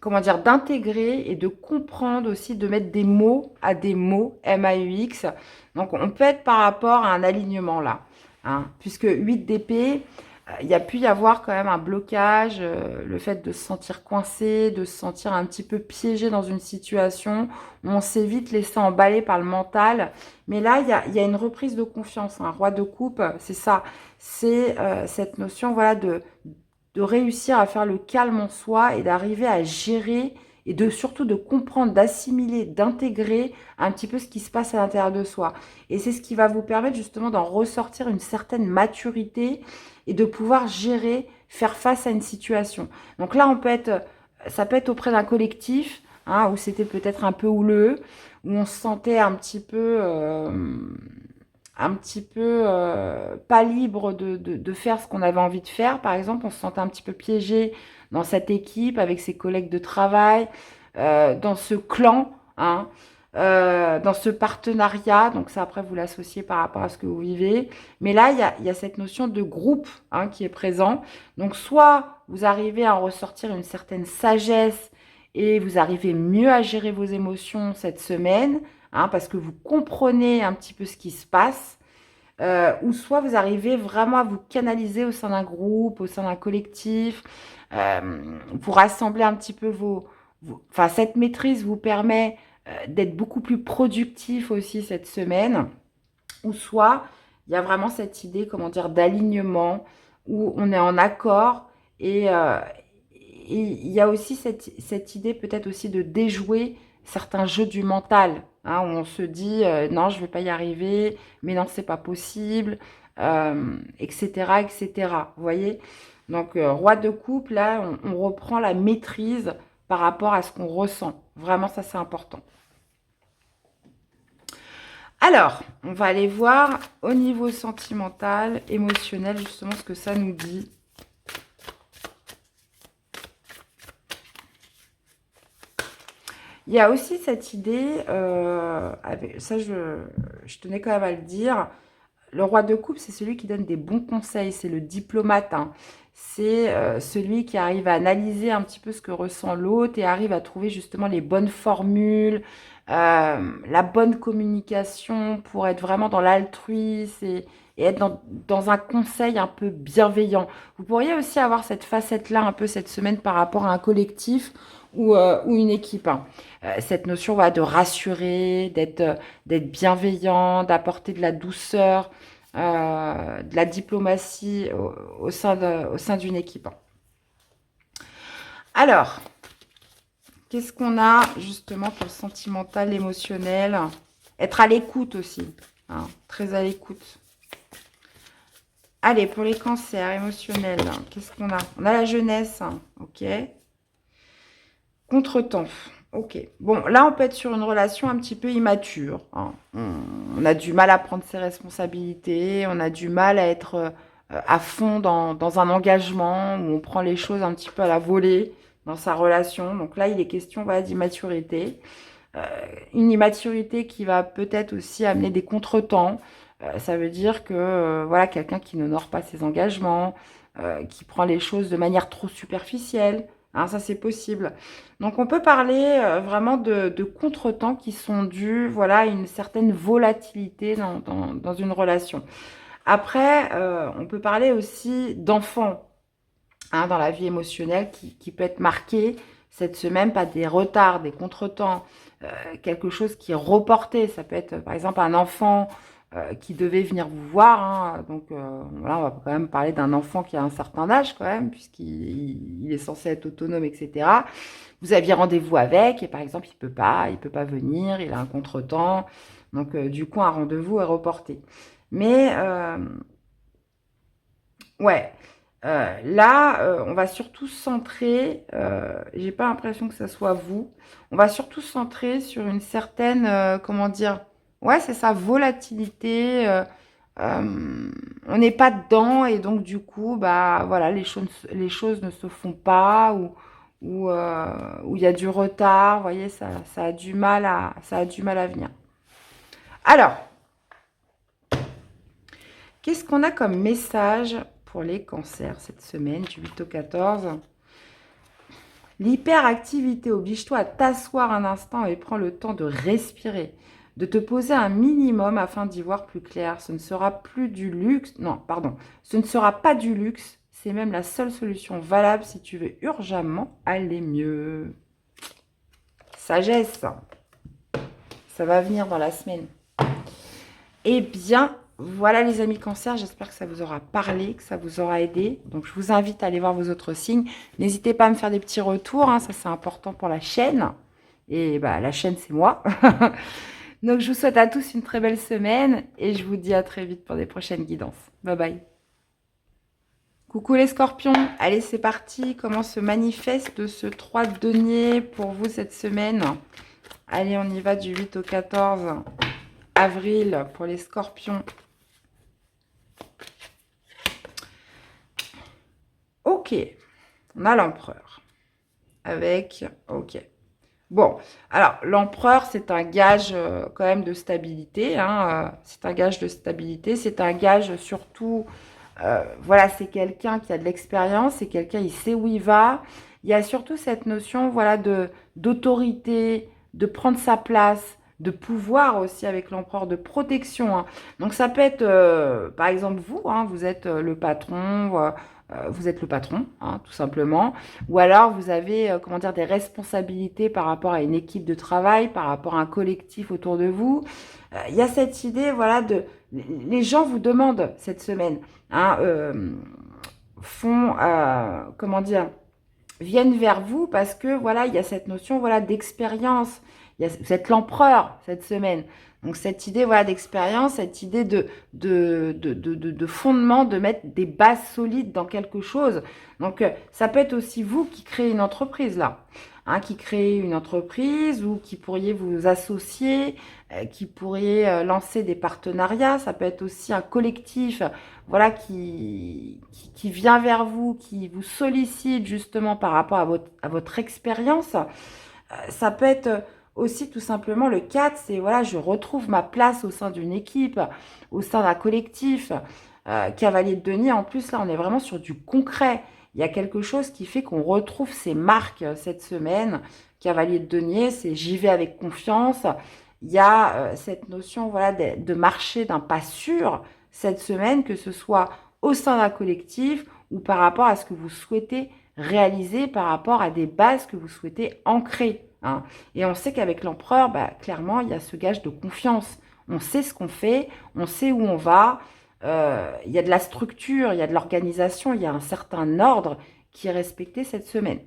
Speaker 1: comment dire, d'intégrer et de comprendre aussi, de mettre des mots à des mots, M-A-U-X. Donc, on peut être par rapport à un alignement là, hein, puisque 8 d'épée, il y a pu y avoir quand même un blocage, le fait de se sentir coincé, de se sentir un petit peu piégé dans une situation où on s'est vite laissé emballer par le mental. Mais là, il y a une reprise de confiance. Un roi de coupe, c'est ça. C'est cette notion, voilà, de réussir à faire le calme en soi et d'arriver à gérer et surtout de comprendre, d'assimiler, d'intégrer un petit peu ce qui se passe à l'intérieur de soi. Et c'est ce qui va vous permettre justement d'en ressortir une certaine maturité et de pouvoir gérer, faire face à une situation. Donc là, ça peut être auprès d'un collectif, hein, où c'était peut-être un peu houleux, où on se sentait un petit peu pas libre de faire ce qu'on avait envie de faire. Par exemple, on se sentait un petit peu piégé dans cette équipe, avec ses collègues de travail, dans ce clan, hein, dans ce partenariat. Donc ça, après, vous l'associez par rapport à ce que vous vivez. Mais là, il y a cette notion de groupe, hein, qui est présent. Donc soit vous arrivez à en ressortir une certaine sagesse et vous arrivez mieux à gérer vos émotions cette semaine, hein, parce que vous comprenez un petit peu ce qui se passe, ou soit vous arrivez vraiment à vous canaliser au sein d'un groupe, au sein d'un collectif, vous rassemblez un petit peu enfin, cette maîtrise vous permet d'être beaucoup plus productif aussi cette semaine, ou soit il y a vraiment cette idée, comment dire, d'alignement, où on est en accord, et il y a aussi cette idée peut-être aussi de déjouer certains jeux du mental, hein, où on se dit non, je ne vais pas y arriver, mais non, c'est pas possible, etc., etc. Vous voyez? Donc, roi de coupe, là, on reprend la maîtrise par rapport à ce qu'on ressent. Vraiment, ça, c'est important. Alors, on va aller voir au niveau sentimental, émotionnel, justement, ce que ça nous dit. Il y a aussi cette idée, ça je tenais quand même à le dire, le roi de coupe, c'est celui qui donne des bons conseils, c'est le diplomate, hein. C'est celui qui arrive à analyser un petit peu ce que ressent l'autre et arrive à trouver justement les bonnes formules, la bonne communication pour être vraiment dans l'altruisme et être dans un conseil un peu bienveillant. Vous pourriez aussi avoir cette facette-là un peu cette semaine par rapport à un collectif ou une équipe, hein. Cette notion voilà, de rassurer, d'être bienveillant, d'apporter de la douceur, de la diplomatie au sein d'une équipe. Alors, qu'est-ce qu'on a justement pour le sentimental, l'émotionnel? Être à l'écoute aussi, hein, très à l'écoute. Allez, pour les cancers émotionnels, qu'est-ce qu'on a? On a la jeunesse, hein, ok. Contretemps. Ok. Bon, là, on peut être sur une relation un petit peu immature, hein. On a du mal à prendre ses responsabilités, on a du mal à être à fond dans un engagement où on prend les choses un petit peu à la volée dans sa relation. Donc là, il est question voilà, d'immaturité. Une immaturité qui va peut-être aussi amener des contretemps. Ça veut dire que voilà, quelqu'un qui n'honore pas ses engagements, qui prend les choses de manière trop superficielle. Hein, ça, c'est possible. Donc, on peut parler vraiment de contretemps qui sont dus voilà, à une certaine volatilité dans une relation. Après, on peut parler aussi d'enfants hein, dans la vie émotionnelle qui peut être marqué cette semaine par des retards, des contretemps, quelque chose qui est reporté. Ça peut être, par exemple, un enfant qui devait venir vous voir. Hein. Donc, voilà, on va quand même parler d'un enfant qui a un certain âge quand même, puisqu'il est censé être autonome, etc. Vous aviez rendez-vous avec et par exemple, il peut pas venir, il a un contretemps. Donc, du coup, un rendez-vous est reporté. Mais, ouais, là, on va surtout se centrer, j'ai pas l'impression que ça soit vous, on va surtout se centrer sur une certaine, comment dire, ouais, c'est ça, volatilité, on n'est pas dedans et donc du coup, bah voilà, les choses ne se font pas ou il y a du retard, vous voyez, ça a du mal ça a du mal à venir. Alors, qu'est-ce qu'on a comme message pour les cancers cette semaine, du 8 au 14? L'hyperactivité, oblige-toi à t'asseoir un instant et prends le temps de respirer, de te poser un minimum afin d'y voir plus clair. Ce ne sera plus du luxe, non, pardon, ce ne sera pas du luxe, c'est même la seule solution valable si tu veux urgemment aller mieux. Sagesse, ça va venir dans la semaine. Eh bien, voilà les amis cancer, j'espère que ça vous aura parlé, que ça vous aura aidé. Donc je vous invite à aller voir vos autres signes. N'hésitez pas à me faire des petits retours, hein, ça c'est important pour la chaîne. Et bah la chaîne c'est moi. Donc je vous souhaite à tous une très belle semaine et je vous dis à très vite pour des prochaines guidances. Bye bye. Coucou les scorpions, allez c'est parti, comment se manifeste ce 3 de denier pour vous cette semaine? Allez on y va du 8 au 14 avril pour les scorpions. Ok, on a l'empereur avec, ok. Bon, alors l'empereur c'est un gage quand même de stabilité, hein, c'est un gage de stabilité, c'est un gage surtout, voilà, c'est quelqu'un qui a de l'expérience, c'est quelqu'un, il sait où il va. Il y a surtout cette notion, voilà, d'autorité, de prendre sa place, de pouvoir aussi avec l'empereur, de protection, hein. Donc ça peut être, par exemple, vous, hein, vous êtes le patron, vous êtes le patron, hein, tout simplement. Ou alors, vous avez, comment dire, des responsabilités par rapport à une équipe de travail, par rapport à un collectif autour de vous. Il y a cette idée, voilà, les gens vous demandent cette semaine, hein, font, comment dire, viennent vers vous parce que, voilà, il y a cette notion, voilà, d'expérience. Vous êtes l'empereur cette semaine. Donc, cette idée voilà, d'expérience, cette idée de fondement, de mettre des bases solides dans quelque chose. Donc, ça peut être aussi vous qui créez une entreprise là. Hein, qui créez une entreprise ou qui pourriez vous associer, qui pourriez lancer des partenariats. Ça peut être aussi un collectif voilà, qui vient vers vous, qui vous sollicite justement par rapport à votre expérience. Ça peut être aussi tout simplement le 4, c'est voilà, je retrouve ma place au sein d'une équipe, au sein d'un collectif. Cavalier de denier, en plus, là, on est vraiment sur du concret. Il y a quelque chose qui fait qu'on retrouve ses marques cette semaine. Cavalier de denier, c'est j'y vais avec confiance. Il y a cette notion voilà, de marcher d'un pas sûr cette semaine, que ce soit au sein d'un collectif ou par rapport à ce que vous souhaitez réaliser, par rapport à des bases que vous souhaitez ancrer. Hein. Et on sait qu'avec l'empereur, bah, clairement, il y a ce gage de confiance. On sait ce qu'on fait, on sait où on va. Il y a de la structure, il y a de l'organisation, il y a un certain ordre qui est respecté cette semaine.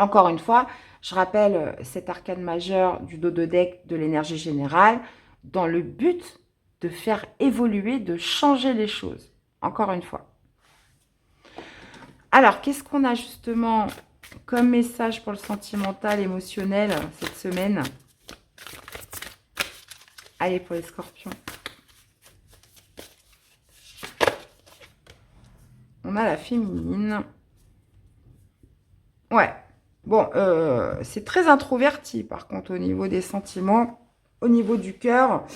Speaker 1: Encore une fois, je rappelle cet arcane majeur du dos de deck de l'énergie générale dans le but de faire évoluer, de changer les choses. Encore une fois. Alors, qu'est-ce qu'on a justement comme message pour le sentimental, émotionnel cette semaine? Allez, pour les scorpions. On a la féminine. Ouais. Bon, c'est très introverti, par contre, au niveau des sentiments. Au niveau du cœur,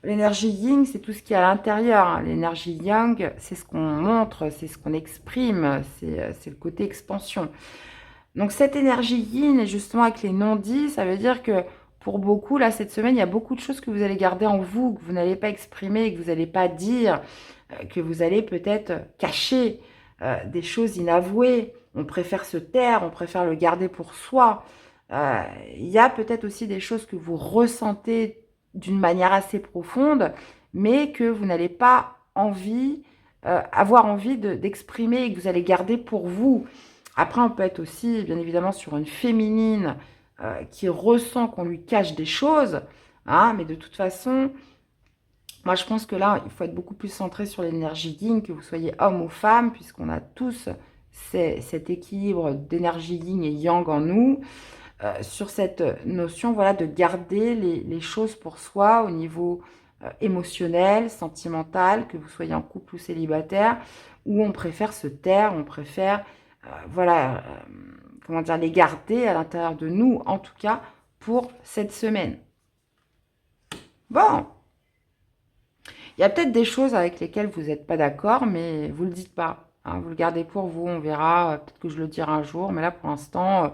Speaker 1: l'énergie yin, c'est tout ce qui est à l'intérieur. Hein. L'énergie yang, c'est ce qu'on montre, c'est ce qu'on exprime, c'est le côté expansion. Donc, cette énergie yin, et justement avec les non-dits, ça veut dire que pour beaucoup, là, cette semaine, il y a beaucoup de choses que vous allez garder en vous, que vous n'allez pas exprimer, que vous n'allez pas dire, que vous allez peut-être cacher, des choses inavouées. On préfère se taire, on préfère le garder pour soi. Il y a peut-être aussi des choses que vous ressentez d'une manière assez profonde, mais que vous n'allez pas avoir envie d'exprimer et que vous allez garder pour vous. Après, on peut être aussi, bien évidemment, sur une féminine qui ressent qu'on lui cache des choses, hein, mais de toute façon, moi, je pense que là, il faut être beaucoup plus centré sur l'énergie yin, que vous soyez homme ou femme, puisqu'on a tous cet équilibre d'énergie yin et yang en nous, sur cette notion voilà, de garder les choses pour soi au niveau émotionnel, sentimental, que vous soyez en couple ou célibataire, où on préfère se taire, on préfère voilà, comment dire, les garder à l'intérieur de nous, en tout cas pour cette semaine. Bon, il y a peut-être des choses avec lesquelles vous n'êtes pas d'accord, mais vous ne le dites pas. Hein, vous le gardez pour vous, on verra. Peut-être que je le dirai un jour, mais là, pour l'instant,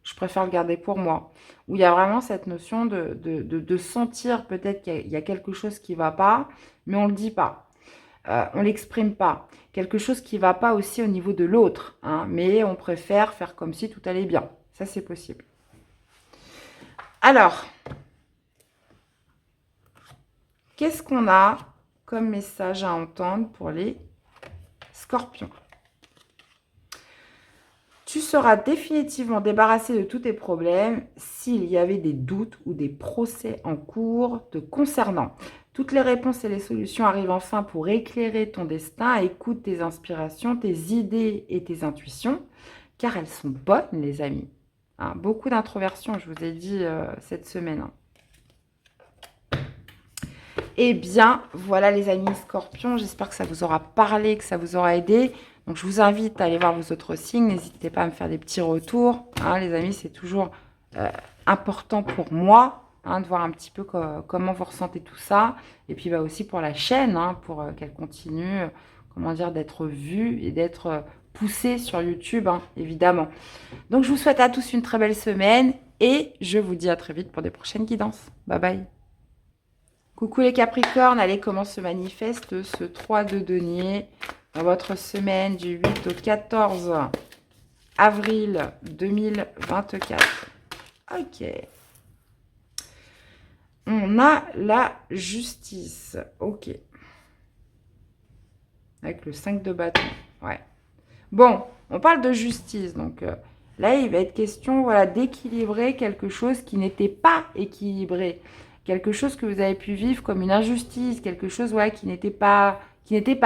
Speaker 1: je préfère le garder pour moi. Où il y a vraiment cette notion de sentir peut-être qu'il y a quelque chose qui ne va pas, mais on ne le dit pas. On ne l'exprime pas. Quelque chose qui ne va pas aussi au niveau de l'autre, hein, mais on préfère faire comme si tout allait bien. Ça, c'est possible. Alors, qu'est-ce qu'on a comme message à entendre pour les scorpions? Tu seras définitivement débarrassé de tous tes problèmes s'il y avait des doutes ou des procès en cours te concernant. Toutes les réponses et les solutions arrivent enfin pour éclairer ton destin. Écoute tes inspirations, tes idées et tes intuitions, car elles sont bonnes, les amis. Hein, beaucoup d'introversion, je vous ai dit cette semaine. Hein. Eh bien, voilà les amis scorpions, j'espère que ça vous aura parlé, que ça vous aura aidé. Donc, je vous invite à aller voir vos autres signes. N'hésitez pas à me faire des petits retours. Hein, les amis, c'est toujours important pour moi hein, de voir un petit peu comment vous ressentez tout ça. Et puis, bah, aussi pour la chaîne, hein, pour qu'elle continue, comment dire, d'être vue et d'être poussée sur YouTube, hein, évidemment. Donc, je vous souhaite à tous une très belle semaine et je vous dis à très vite pour des prochaines guidances. Bye bye. Coucou les Capricornes, allez, comment se manifeste ce 3 de denier dans votre semaine du 8 au 14 avril 2024. Ok. On a la justice. Ok. Avec le 5 de bâton. Ouais. Bon, on parle de justice, donc Là, il va être question, voilà, d'équilibrer quelque chose qui n'était pas équilibré. Quelque chose que vous avez pu vivre comme une injustice, quelque chose, voilà, qui n'était pas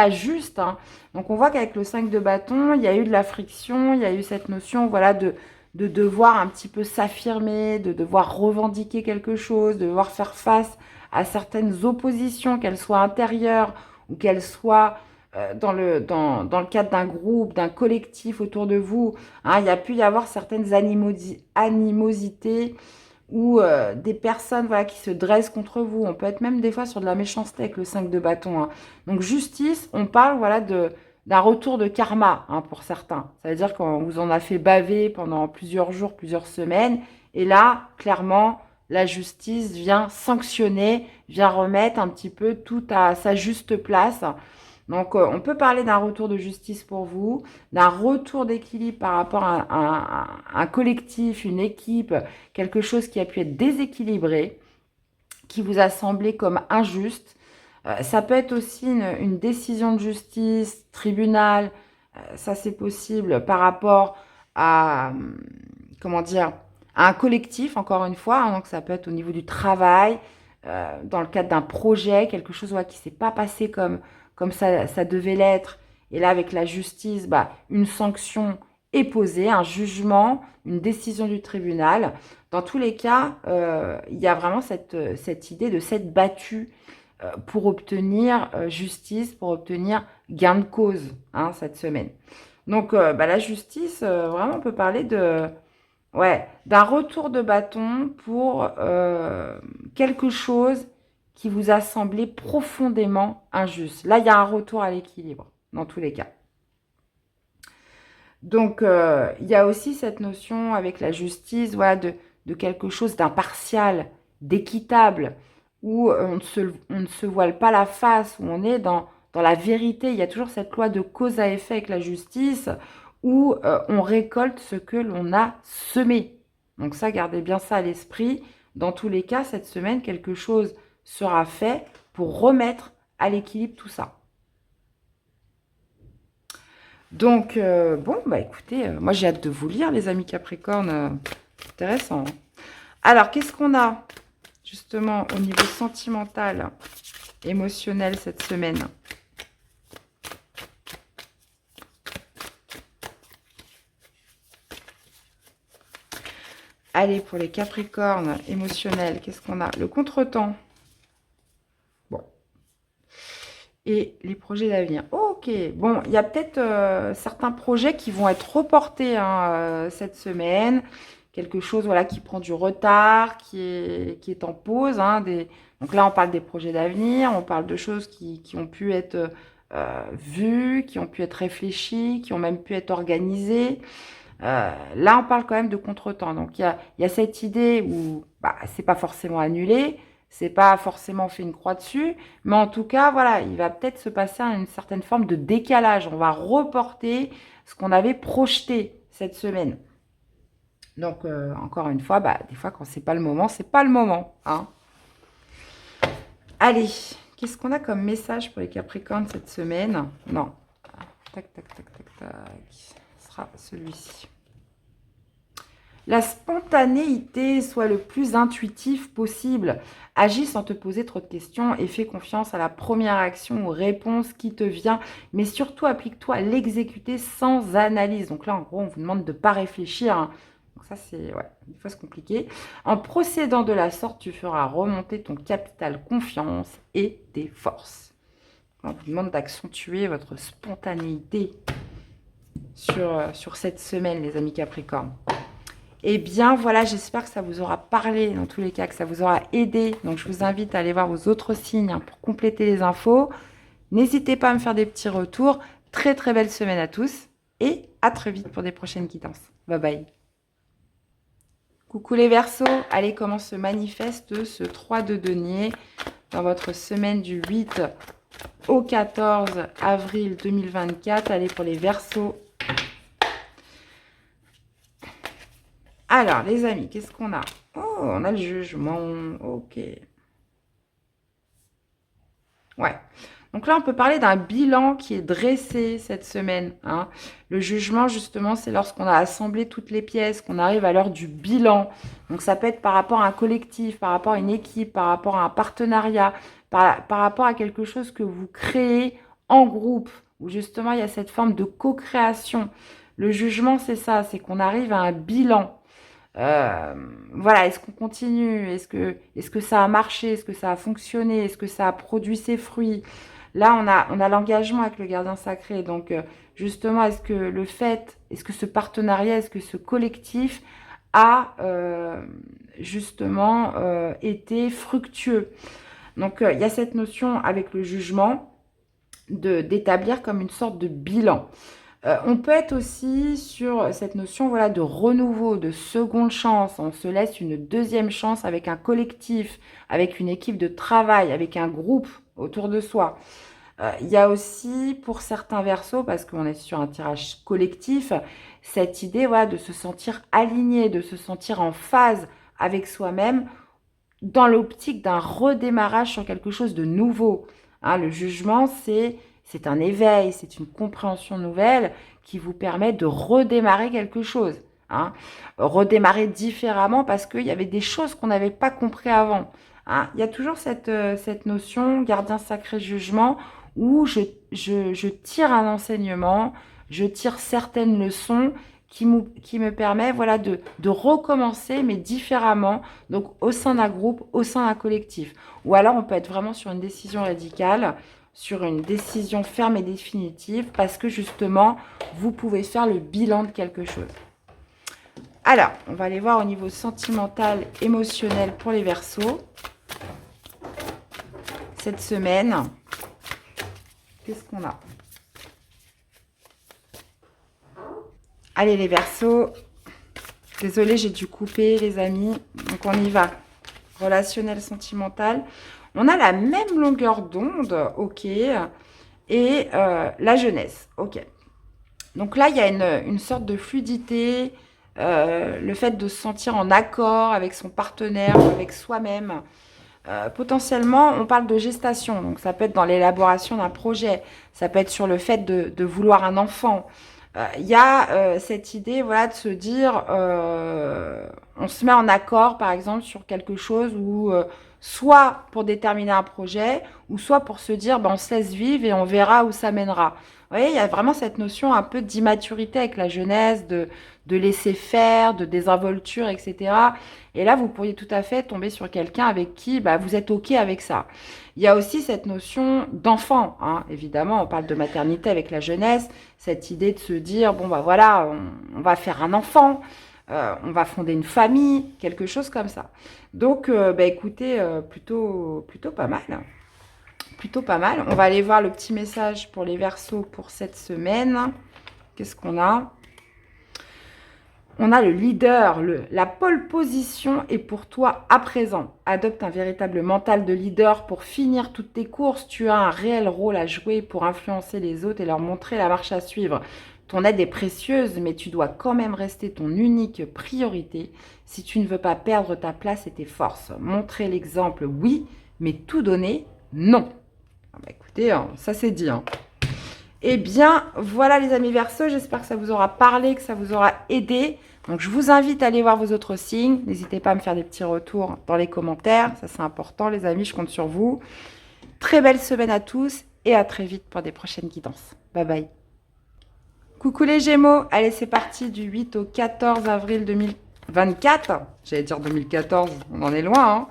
Speaker 1: juste, hein. Donc, on voit qu'avec le 5 de bâton, il y a eu de la friction, il y a eu cette notion, voilà, de devoir un petit peu s'affirmer, de devoir revendiquer quelque chose, de devoir faire face à certaines oppositions, qu'elles soient intérieures ou qu'elles soient dans le cadre d'un groupe, d'un collectif autour de vous, hein. Il y a pu y avoir certaines animosités ou des personnes, voilà, qui se dressent contre vous. On peut être même des fois sur de la méchanceté avec le 5 de bâton, hein. Donc justice, on parle, voilà, d'un retour de karma, hein, pour certains. Ça veut dire qu'on vous en a fait baver pendant plusieurs jours, plusieurs semaines. Et là, clairement, la justice vient sanctionner, vient remettre un petit peu tout à sa juste place. Donc, on peut parler d'un retour de justice pour vous, d'un retour d'équilibre par rapport à un collectif, une équipe, quelque chose qui a pu être déséquilibré, qui vous a semblé comme injuste. Ça peut être aussi une décision de justice, tribunal, ça c'est possible par rapport à, comment dire, à un collectif, encore une fois, hein. Donc ça peut être au niveau du travail, dans le cadre d'un projet, quelque chose, ouais, qui ne s'est pas passé comme ça devait l'être. Et là, avec la justice, bah, une sanction est posée, un jugement, une décision du tribunal. Dans tous les cas, il y a vraiment cette idée de s'être battu pour obtenir justice, pour obtenir gain de cause, hein, cette semaine. Donc, bah, la justice, vraiment, on peut parler ouais, d'un retour de bâton pour quelque chose qui vous a semblé profondément injuste. Là, il y a un retour à l'équilibre, dans tous les cas. Donc, il y a aussi cette notion avec la justice, voilà, de quelque chose d'impartial, d'équitable, où on ne se voile pas la face, où on est dans la vérité. Il y a toujours cette loi de cause à effet avec la justice, où on récolte ce que l'on a semé. Donc ça, gardez bien ça à l'esprit. Dans tous les cas, cette semaine, quelque chose sera fait pour remettre à l'équilibre tout ça. Donc, bon, bah écoutez, moi j'ai hâte de vous lire, les amis Capricorne. Intéressant, hein. Alors, qu'est-ce qu'on a justement au niveau sentimental, émotionnel cette semaine? Allez, pour les Capricornes émotionnels, qu'est-ce qu'on a? Le contretemps. Bon. Et les projets d'avenir. Ok, bon, il y a peut-être certains projets qui vont être reportés, hein, cette semaine. Quelque chose, voilà, qui prend du retard, qui est en pause, hein, donc là, on parle des projets d'avenir, on parle de choses qui ont pu être vues, qui ont pu être réfléchies, qui ont même pu être organisées. Là, on parle quand même de contretemps. Donc, il y a cette idée où bah, c'est pas forcément annulé, c'est pas forcément fait une croix dessus, mais en tout cas, voilà, il va peut-être se passer une certaine forme de décalage. On va reporter ce qu'on avait projeté cette semaine. Donc, encore une fois, bah, des fois, quand c'est pas le moment, c'est pas le moment, hein. Allez, qu'est-ce qu'on a comme message pour les Capricornes cette semaine? Non. Tac, tac, tac, tac, tac. Ce sera celui-ci. La spontanéité, soit le plus intuitif possible. Agis sans te poser trop de questions et fais confiance à la première action ou réponse qui te vient. Mais surtout, applique-toi à l'exécuter sans analyse. Donc là, en gros, on vous demande de ne pas réfléchir, hein. Donc ça, c'est, ouais, des fois, c'est compliqué. En procédant de la sorte, tu feras remonter ton capital confiance et tes forces. On vous demande d'accentuer votre spontanéité sur cette semaine, les amis Capricornes. Eh bien, voilà, j'espère que ça vous aura parlé, dans tous les cas, que ça vous aura aidé. Donc, je vous invite à aller voir vos autres signes, hein, pour compléter les infos. N'hésitez pas à me faire des petits retours. Très, très belle semaine à tous. Et à très vite pour des prochaines quittances. Bye bye. Coucou les Verseaux. Allez, comment se manifeste ce 3 de denier dans votre semaine du 8 au 14 avril 2024. Allez, pour les Verseaux. Alors, les amis, qu'est-ce qu'on a? Oh, on a le jugement. Ok. Ouais. Donc là, on peut parler d'un bilan qui est dressé cette semaine, hein. Le jugement, justement, c'est lorsqu'on a assemblé toutes les pièces, qu'on arrive à l'heure du bilan. Donc ça peut être par rapport à un collectif, par rapport à une équipe, par rapport à un partenariat, par rapport à quelque chose que vous créez en groupe, où justement il y a cette forme de co-création. Le jugement, c'est ça, c'est qu'on arrive à un bilan. Euh, voilà, est-ce qu'on continue? Est-ce que ça a marché? Est-ce que ça a fonctionné? Est-ce que ça a produit ses fruits? Là, on a l'engagement avec le gardien sacré. Donc, justement, est-ce que ce partenariat, est-ce que ce collectif a justement été fructueux? Donc, il y a cette notion avec le jugement d'établir comme une sorte de bilan. On peut être aussi sur cette notion voilà, de renouveau, de seconde chance. On se laisse une deuxième chance avec un collectif, avec une équipe de travail, avec un groupe autour de soi. Il y a aussi pour certains versos, parce qu'on est sur un tirage collectif, cette idée voilà, de se sentir aligné, de se sentir en phase avec soi-même dans l'optique d'un redémarrage sur quelque chose de nouveau. Hein, le jugement, c'est un éveil, c'est une compréhension nouvelle qui vous permet de redémarrer quelque chose. Hein. Redémarrer différemment parce qu'il y avait des choses qu'on n'avait pas compris avant. Hein. Il y a toujours cette notion, gardien sacré jugement, où je tire un enseignement, je tire certaines leçons qui me permet voilà, de recommencer, mais différemment, donc au sein d'un groupe, au sein d'un collectif. Ou alors on peut être vraiment sur une décision radicale, sur une décision ferme et définitive, parce que justement, vous pouvez faire le bilan de quelque chose. Alors, on va aller voir au niveau sentimental, émotionnel pour les Verseaux. Cette semaine, qu'est-ce qu'on a? Allez les Verseaux, désolée, j'ai dû couper les amis, donc on y va. Relationnel, sentimental. On a la même longueur d'onde, ok, et la jeunesse, ok. Donc là, il y a une sorte de fluidité, le fait de se sentir en accord avec son partenaire, avec soi-même. Potentiellement, on parle de gestation, donc ça peut être dans l'élaboration d'un projet, ça peut être sur le fait de vouloir un enfant. Il y a cette idée voilà, de se dire, on se met en accord par exemple sur quelque chose où soit pour déterminer un projet, ou soit pour se dire, ben, on se laisse vivre et on verra où ça mènera. Vous voyez, il y a vraiment cette notion un peu d'immaturité avec la jeunesse, de laisser faire, de désinvolture, etc. Et là, vous pourriez tout à fait tomber sur quelqu'un avec qui bah, vous êtes OK avec ça. Il y a aussi cette notion d'enfant, hein. Évidemment, on parle de maternité avec la jeunesse, cette idée de se dire, bon, bah voilà, on va faire un enfant, on va fonder une famille, quelque chose comme ça. Donc, bah, écoutez, plutôt pas mal. Plutôt pas mal. On va aller voir le petit message pour les Verseaux pour cette semaine. Qu'est-ce qu'on a? On a le leader, la pole position est pour toi à présent. Adopte un véritable mental de leader pour finir toutes tes courses. Tu as un réel rôle à jouer pour influencer les autres et leur montrer la marche à suivre. Ton aide est précieuse, mais tu dois quand même rester ton unique priorité si tu ne veux pas perdre ta place et tes forces. Montrer l'exemple, oui, mais tout donner, non. Ah bah écoutez, hein, ça c'est dit. Hein. Eh bien, voilà les amis Verseaux, j'espère que ça vous aura parlé, que ça vous aura aidé. Donc, je vous invite à aller voir vos autres signes. N'hésitez pas à me faire des petits retours dans les commentaires. Ça, c'est important, les amis, je compte sur vous. Très belle semaine à tous et à très vite pour des prochaines guidances. Bye bye. Coucou les Gémeaux. Allez, c'est parti du 8 au 14 avril 2024. J'allais dire 2014, on en est loin, hein.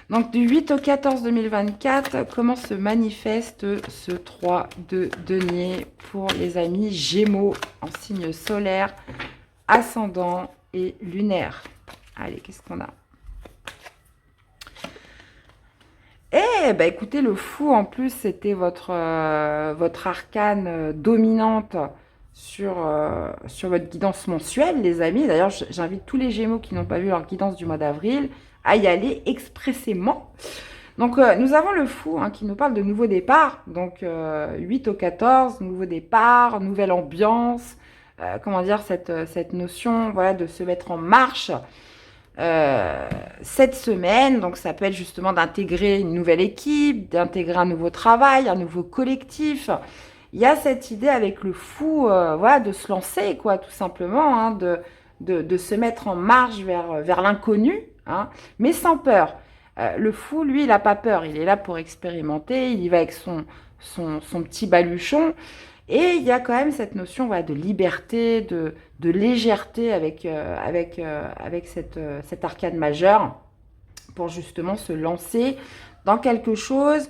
Speaker 1: Donc, du 8 au 14 2024, comment se manifeste ce 3 de denier pour les amis Gémeaux en signe solaire, ascendant et lunaire? Allez, qu'est-ce qu'on a? Eh ben, écoutez, le fou, en plus, c'était votre arcane dominante sur votre guidance mensuelle, les amis. D'ailleurs, j'invite tous les Gémeaux qui n'ont pas vu leur guidance du mois d'avril à y aller expressément. Donc, nous avons le fou hein, qui nous parle de nouveau départ. Donc, 8 au 14, nouveau départ, nouvelle ambiance. Comment dire, cette notion voilà, de se mettre en marche. cette semaine. Donc, ça peut être justement d'intégrer une nouvelle équipe, d'intégrer un nouveau travail, un nouveau collectif. Il y a cette idée avec le fou, voilà, de se lancer, quoi, tout simplement, hein, de se mettre en marche vers l'inconnu, hein, mais sans peur. Le fou, lui, il n'a pas peur. Il est là pour expérimenter. Il y va avec son petit baluchon. Et il y a quand même cette notion, voilà, de liberté, de légèreté avec cette arcane majeure pour justement se lancer dans quelque chose,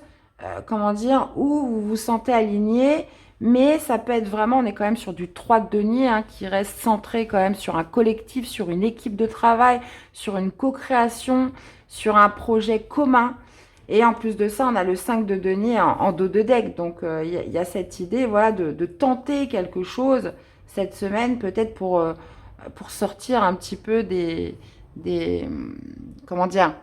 Speaker 1: comment dire, où vous vous sentez aligné, mais ça peut être vraiment, on est quand même sur du 3 de denier, hein, qui reste centré quand même sur un collectif, sur une équipe de travail, sur une co-création, sur un projet commun. Et en plus de ça, on a le 5 de denier en dos de deck. Donc, il y a cette idée, voilà, de tenter quelque chose cette semaine, peut-être pour sortir un petit peu comment dire,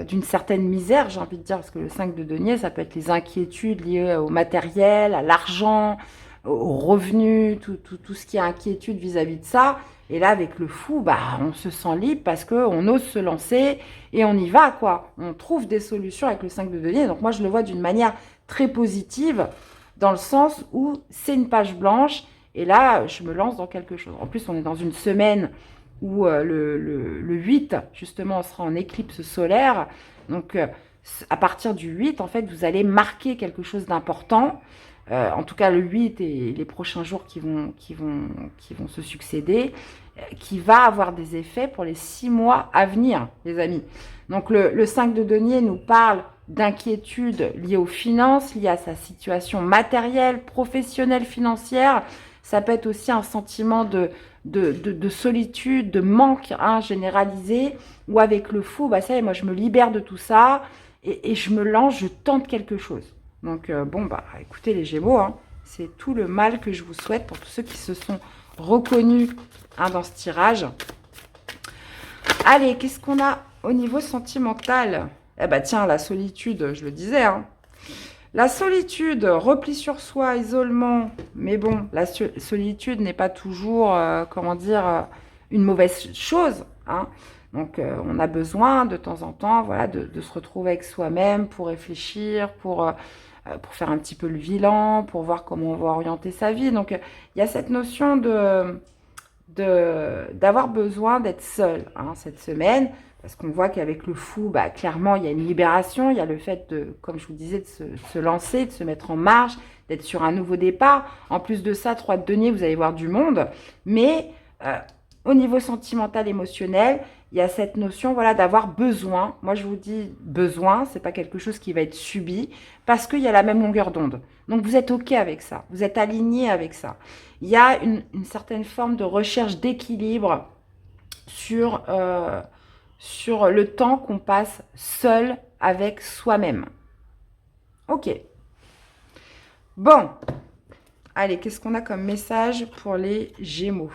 Speaker 1: d'une certaine misère, j'ai envie de dire, parce que le 5 de denier, ça peut être les inquiétudes liées au matériel, à l'argent, aux revenus, tout ce qui est inquiétude vis-à-vis de ça. Et là, avec le fou, bah, on se sent libre parce qu'on ose se lancer et on y va, quoi. On trouve des solutions avec le 5 de denier. Donc moi, je le vois d'une manière très positive, dans le sens où c'est une page blanche et là, je me lance dans quelque chose. En plus, on est dans une semaine où le 8, justement, on sera en éclipse solaire. Donc, à partir du 8, en fait, vous allez marquer quelque chose d'important. En tout cas, le 8 et les prochains jours qui vont se succéder, qui va avoir des effets pour les 6 mois à venir, les amis. Donc, le 5 de denier nous parle d'inquiétudes liées aux finances, liées à sa situation matérielle, professionnelle, financière. Ça peut être aussi un sentiment de solitude, de manque, hein, généralisé, ou avec le fou, bah ça y est, moi je me libère de tout ça et je me lance, je tente quelque chose. Donc bon, bah écoutez les Gémeaux, hein, c'est tout le mal que je vous souhaite pour tous ceux qui se sont reconnus, hein, dans ce tirage. Allez, qu'est-ce qu'on a au niveau sentimental? Eh bah tiens, la solitude, je le disais, hein. La solitude, repli sur soi, isolement, mais bon, la solitude n'est pas toujours, comment dire, une mauvaise chose, hein. Donc, on a besoin de temps en temps, voilà, de se retrouver avec soi-même pour réfléchir, pour faire un petit peu le bilan, pour voir comment on va orienter sa vie. Donc, il y a cette notion d'avoir besoin d'être seul, hein, cette semaine. Parce qu'on voit qu'avec le fou, bah, clairement, il y a une libération. Il y a le fait de, comme je vous disais, de se lancer, de se mettre en marche, d'être sur un nouveau départ. En plus de ça, 3 de denier, vous allez voir du monde. Mais au niveau sentimental, émotionnel, il y a cette notion, voilà, d'avoir besoin. Moi, je vous dis besoin, c'est pas quelque chose qui va être subi parce qu'il y a la même longueur d'onde. Donc, vous êtes OK avec ça. Vous êtes aligné avec ça. Il y a une certaine forme de recherche d'équilibre sur le temps qu'on passe seul avec soi-même. Ok. Bon. Allez, qu'est-ce qu'on a comme message pour les Gémeaux?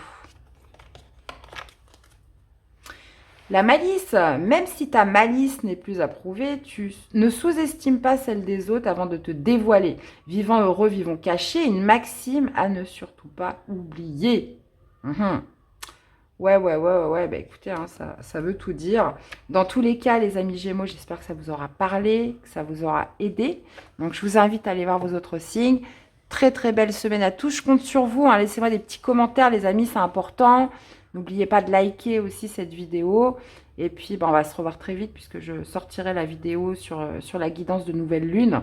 Speaker 1: La malice, même si ta malice n'est plus approuvée, tu ne sous-estimes pas celle des autres avant de te dévoiler. Vivant heureux, vivons cachés, une maxime à ne surtout pas oublier. Ouais, bah écoutez, hein, ça veut tout dire. Dans tous les cas, les amis Gémeaux, j'espère que ça vous aura parlé, que ça vous aura aidé. Donc, je vous invite à aller voir vos autres signes. Très, très belle semaine à tous. Je compte sur vous, hein. Laissez-moi des petits commentaires, les amis, c'est important. N'oubliez pas de liker aussi cette vidéo. Et puis, on va se revoir très vite puisque je sortirai la vidéo sur la guidance de nouvelle lune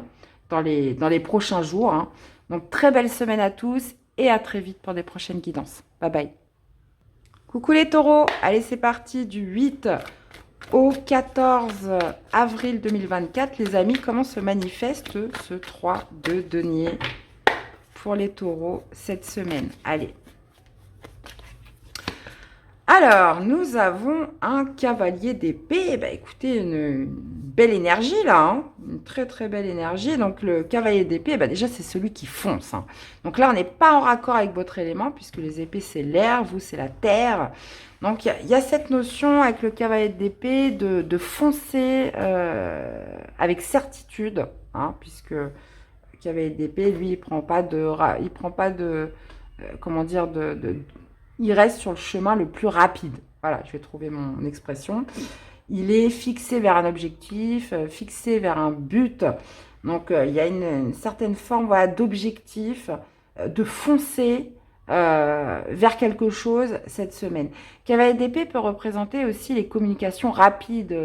Speaker 1: dans les prochains jours, hein. Donc, très belle semaine à tous et à très vite pour des prochaines guidances. Bye bye. Coucou les taureaux, allez c'est parti du 8 au 14 avril 2024. Les amis, comment se manifeste ce 3 de denier pour les taureaux cette semaine? Allez. Alors, nous avons un cavalier d'épée. Bah, écoutez, une belle énergie là, hein, une très très belle énergie. Donc, le cavalier d'épée, bah, déjà, c'est celui qui fonce, hein. Donc là, on n'est pas en raccord avec votre élément, puisque les épées, c'est l'air, vous, c'est la terre. Donc, il y a cette notion avec le cavalier d'épée de foncer avec certitude, hein, puisque le cavalier d'épée, lui, il prend pas comment dire, il reste sur le chemin le plus rapide. Voilà, je vais trouver mon expression. Il est fixé vers un objectif, fixé vers un but. Donc, il y a une certaine forme voilà, d'objectif, de foncer vers quelque chose cette semaine. Cavalier d'épée peut représenter aussi les communications rapides,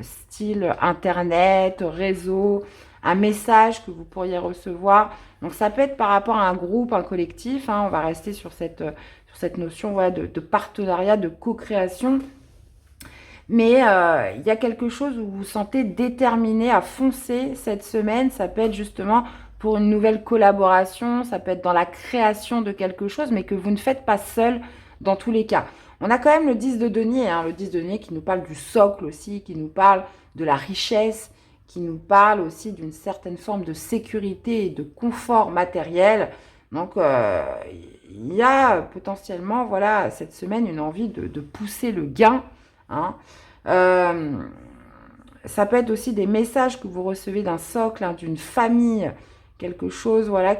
Speaker 1: style Internet, réseau, un message que vous pourriez recevoir. Donc, ça peut être par rapport à un groupe, un collectif. Hein, on va rester sur cette notion voilà, de partenariat, de co-création. Mais il y a quelque chose où vous vous sentez déterminé à foncer cette semaine. Ça peut être justement pour une nouvelle collaboration, ça peut être dans la création de quelque chose, mais que vous ne faites pas seul dans tous les cas. On a quand même le 10 de denier, hein, le 10 de denier qui nous parle du socle aussi, qui nous parle de la richesse, qui nous parle aussi d'une certaine forme de sécurité et de confort matériel. Donc, il y a potentiellement, voilà, cette semaine, une envie de pousser le gain. Hein. Ça peut être aussi des messages que vous recevez d'un socle, hein, d'une famille, quelque chose, voilà,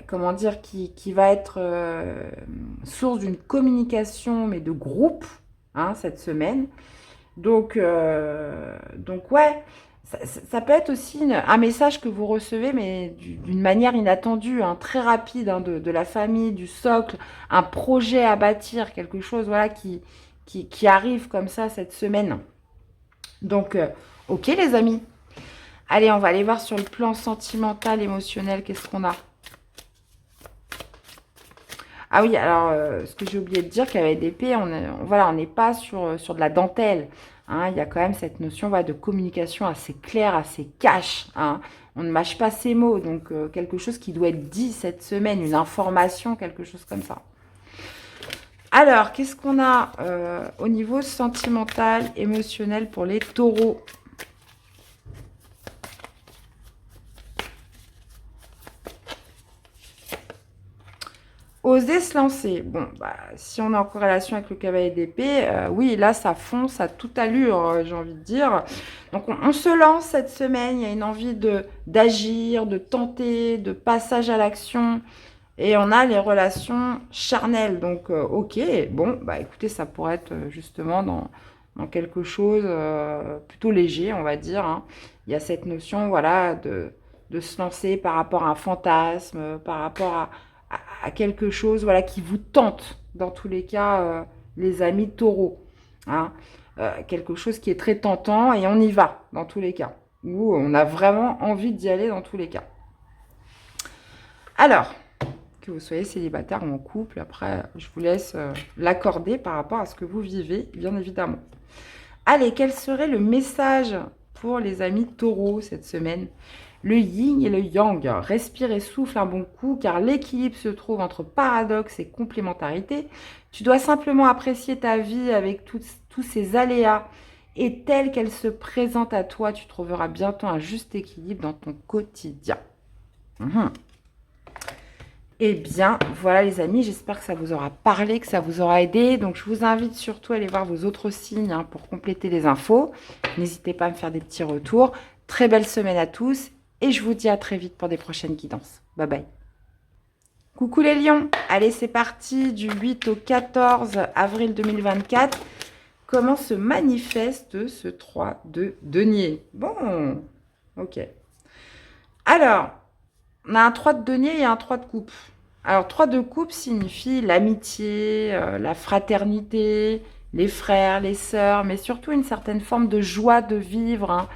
Speaker 1: comment dire, qui va être source d'une communication, mais de groupe, hein, cette semaine. Donc ouais, ça peut être aussi un message que vous recevez, mais d'une manière inattendue, hein, très rapide, hein, de la famille, du socle, un projet à bâtir, quelque chose voilà, qui arrive comme ça cette semaine. Donc, ok les amis. Allez, on va aller voir sur le plan sentimental, émotionnel, qu'est-ce qu'on a. Ah oui, alors, ce que j'ai oublié de dire, qu'avec d'épée, on n'est pas sur de la dentelle. Hein, il y a quand même cette notion voilà, de communication assez claire, assez cash. Hein. On ne mâche pas ses mots, donc quelque chose qui doit être dit cette semaine, une information, quelque chose comme ça. Alors, qu'est-ce qu'on a au niveau sentimental, émotionnel pour les taureaux? Oser se lancer. Bon, bah, si on est en corrélation avec le cavalier d'épée, oui, là, ça fonce à toute allure, j'ai envie de dire. Donc, on se lance cette semaine. Il y a une envie d'agir, de tenter, de passage à l'action. Et on a les relations charnelles. Donc, ok, bon, bah écoutez, ça pourrait être justement dans quelque chose plutôt léger, on va dire. Hein. Il y a cette notion, voilà, de se lancer par rapport à un fantasme, par rapport à quelque chose, voilà, qui vous tente, dans tous les cas, les amis taureaux. Hein. Quelque chose qui est très tentant et on y va, dans tous les cas. Où on a vraiment envie d'y aller, dans tous les cas. Alors, que vous soyez célibataire ou en couple, après, je vous laisse l'accorder par rapport à ce que vous vivez, bien évidemment. Allez, quel serait le message pour les amis taureaux cette semaine? Le yin et le yang. Respire et souffle un bon coup, car l'équilibre se trouve entre paradoxe et complémentarité. Tu dois simplement apprécier ta vie avec tous ces aléas, et telle qu'elle se présente à toi, tu trouveras bientôt un juste équilibre dans ton quotidien. Eh bien, voilà les amis, j'espère que ça vous aura parlé, que ça vous aura aidé. Donc, je vous invite surtout à aller voir vos autres signes hein, pour compléter les infos. N'hésitez pas à me faire des petits retours. Très belle semaine à tous et je vous dis à très vite pour des prochaines guidances. Bye bye. Coucou les lions. Allez, c'est parti du 8 au 14 avril 2024. Comment se manifeste ce 3 de denier? Bon, ok. Alors, on a un 3 de denier et un 3 de coupe. Alors, 3 de coupe signifie l'amitié, la fraternité, les frères, les sœurs, mais surtout une certaine forme de joie de vivre, hein,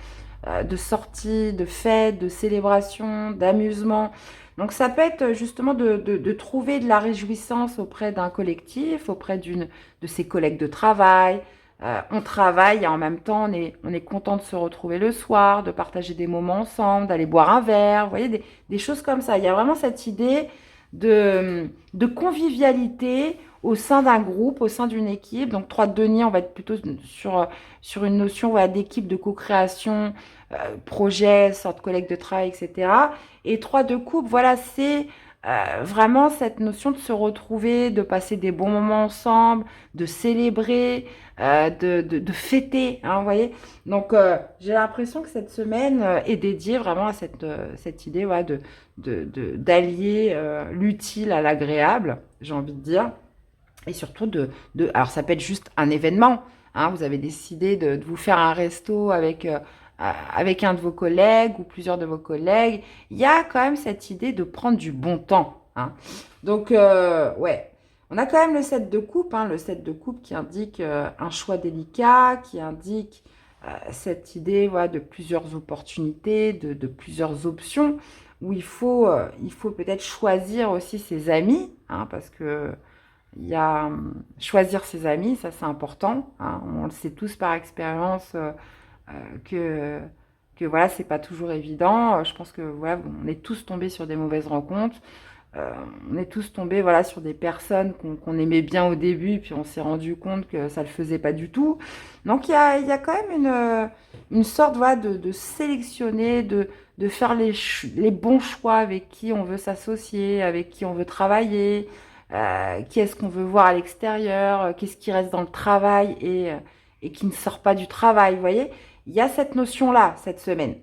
Speaker 1: de sortie, de fête, de célébration, d'amusement. Donc, ça peut être justement de trouver de la réjouissance auprès d'un collectif, auprès de ses collègues de travail. On travaille et en même temps, on est content de se retrouver le soir, de partager des moments ensemble, d'aller boire un verre, vous voyez, des choses comme ça. Il y a vraiment cette idée de convivialité au sein d'un groupe, au sein d'une équipe. Donc, 3 de denier, on va être plutôt sur une notion voilà, d'équipe, de co-création, projet, sorte de collègue de travail, etc. Et 3 de coupe, voilà, c'est vraiment cette notion de se retrouver, de passer des bons moments ensemble, de célébrer, de fêter, hein, vous voyez. Donc, j'ai l'impression que cette semaine est dédiée vraiment à cette idée ouais, d'allier l'utile à l'agréable, j'ai envie de dire. Et surtout alors ça peut être juste un événement, hein, vous avez décidé de vous faire un resto avec un de vos collègues ou plusieurs de vos collègues. Il y a quand même cette idée de prendre du bon temps, hein. Donc, ouais, on a quand même le 7 de coupe, hein, le 7 de coupe qui indique un choix délicat, qui indique cette idée, voilà, de plusieurs opportunités, de plusieurs options, où il faut peut-être choisir aussi ses amis, hein, parce que il y a choisir ses amis, ça c'est important, hein. On le sait tous par expérience que, que voilà, c'est pas toujours évident. Je pense que voilà, on est tous tombés sur des mauvaises rencontres. Euh, on est tous tombés voilà, sur des personnes qu'on aimait bien au début, puis on s'est rendu compte que ça ne le faisait pas du tout. Donc il y a quand même une sorte voilà, de sélectionner, de faire les bons choix avec qui on veut s'associer, avec qui on veut travailler, qui est-ce qu'on veut voir à l'extérieur, qu'est-ce qui reste dans le travail et qui ne sort pas du travail. Vous voyez, il y a cette notion-là cette semaine.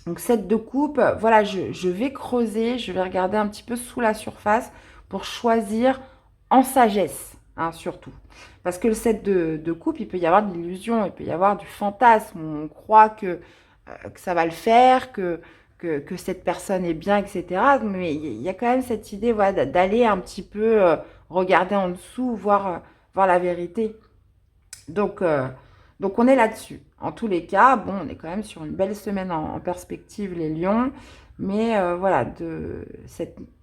Speaker 1: Donc, 7 de coupe, voilà, je vais creuser, je vais regarder un petit peu sous la surface pour choisir en sagesse, hein, surtout. Parce que le 7 de coupe, il peut y avoir de l'illusion, il peut y avoir du fantasme. On croit que ça va le faire, que cette personne est bien, etc. Mais il y a quand même cette idée voilà, d'aller un petit peu regarder en dessous, voir la vérité. Donc, donc on est là-dessus. En tous les cas, bon, on est quand même sur une belle semaine en perspective, les lions. Mais voilà,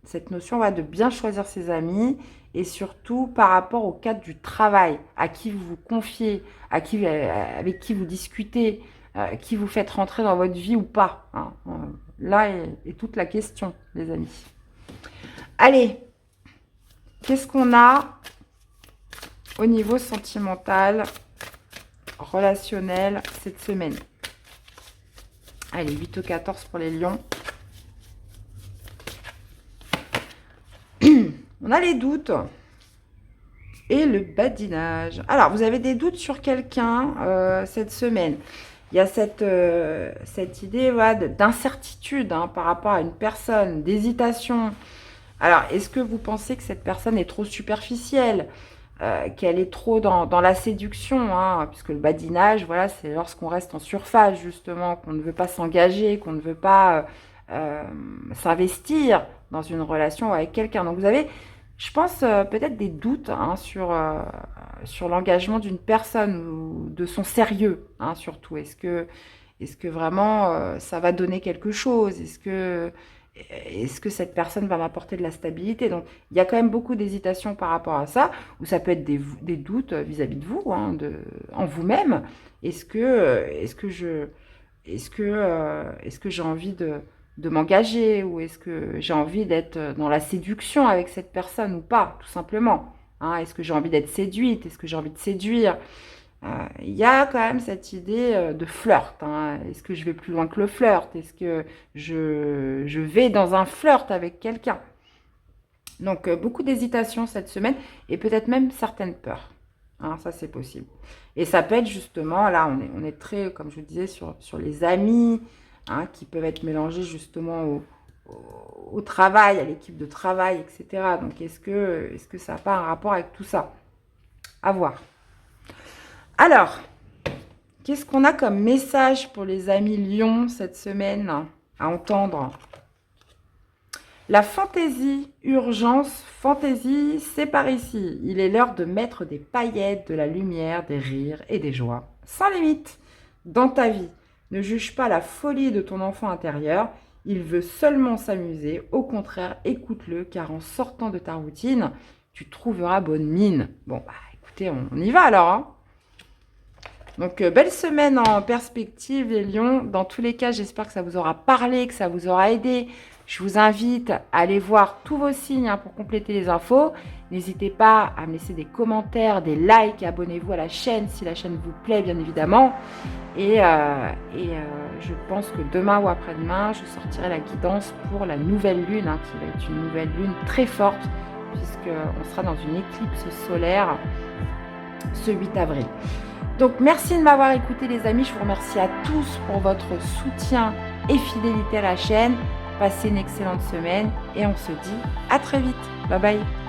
Speaker 1: cette notion voilà, de bien choisir ses amis et surtout par rapport au cadre du travail, à qui vous vous confiez, avec qui vous discutez, qui vous faites rentrer dans votre vie ou pas, hein. Là est toute la question, les amis. Allez, qu'est-ce qu'on a au niveau sentimental, relationnel cette semaine? Allez, 8 au 14 pour les lions. On a les doutes et le badinage. Alors, vous avez des doutes sur quelqu'un cette semaine. Il y a cette idée voilà, d'incertitude hein, par rapport à une personne, d'hésitation. Alors, est-ce que vous pensez que cette personne est trop superficielle, qu'elle est trop dans la séduction, hein, puisque le badinage, voilà, c'est lorsqu'on reste en surface, justement, qu'on ne veut pas s'engager, qu'on ne veut pas s'investir dans une relation avec quelqu'un. Donc, vous avez, je pense, peut-être des doutes hein, sur l'engagement d'une personne ou de son sérieux, hein, surtout. Est-ce que vraiment ça va donner quelque chose? Est-ce que cette personne va m'apporter de la stabilité? Donc, il y a quand même beaucoup d'hésitation par rapport à ça, ou ça peut être des doutes vis-à-vis de vous, hein, en vous-même. Est-ce que j'ai envie de m'engager, ou est-ce que j'ai envie d'être dans la séduction avec cette personne ou pas, tout simplement, hein? Est-ce que j'ai envie d'être séduite? Est-ce que j'ai envie de séduire? Il y a quand même cette idée de flirt, hein. Est-ce que je vais plus loin que le flirt? Est-ce que je vais dans un flirt avec quelqu'un? Donc, beaucoup d'hésitation cette semaine et peut-être même certaines peurs, hein, ça, c'est possible. Et ça peut être justement, là, on est très, comme je vous disais, sur les amis, hein, qui peuvent être mélangés justement au travail, à l'équipe de travail, etc. Donc, est-ce que ça n'a pas un rapport avec tout ça? À voir. Alors, qu'est-ce qu'on a comme message pour les amis lions cette semaine à entendre? La fantaisie, urgence, fantaisie, c'est par ici. Il est l'heure de mettre des paillettes, de la lumière, des rires et des joies, sans limite, dans ta vie. Ne juge pas la folie de ton enfant intérieur. Il veut seulement s'amuser. Au contraire, écoute-le, car en sortant de ta routine, tu trouveras bonne mine. Bon, bah écoutez, on y va alors, hein. Donc, belle semaine en perspective, les lions. Dans tous les cas, j'espère que ça vous aura parlé, que ça vous aura aidé. Je vous invite à aller voir tous vos signes hein, pour compléter les infos. N'hésitez pas à me laisser des commentaires, des likes, abonnez-vous à la chaîne si la chaîne vous plaît, bien évidemment. Et je pense que demain ou après-demain, je sortirai la guidance pour la nouvelle lune, hein, qui va être une nouvelle lune très forte, puisqu'on sera dans une éclipse solaire ce 8 avril. Donc, merci de m'avoir écouté, les amis. Je vous remercie à tous pour votre soutien et fidélité à la chaîne. Passez une excellente semaine et on se dit à très vite. Bye bye.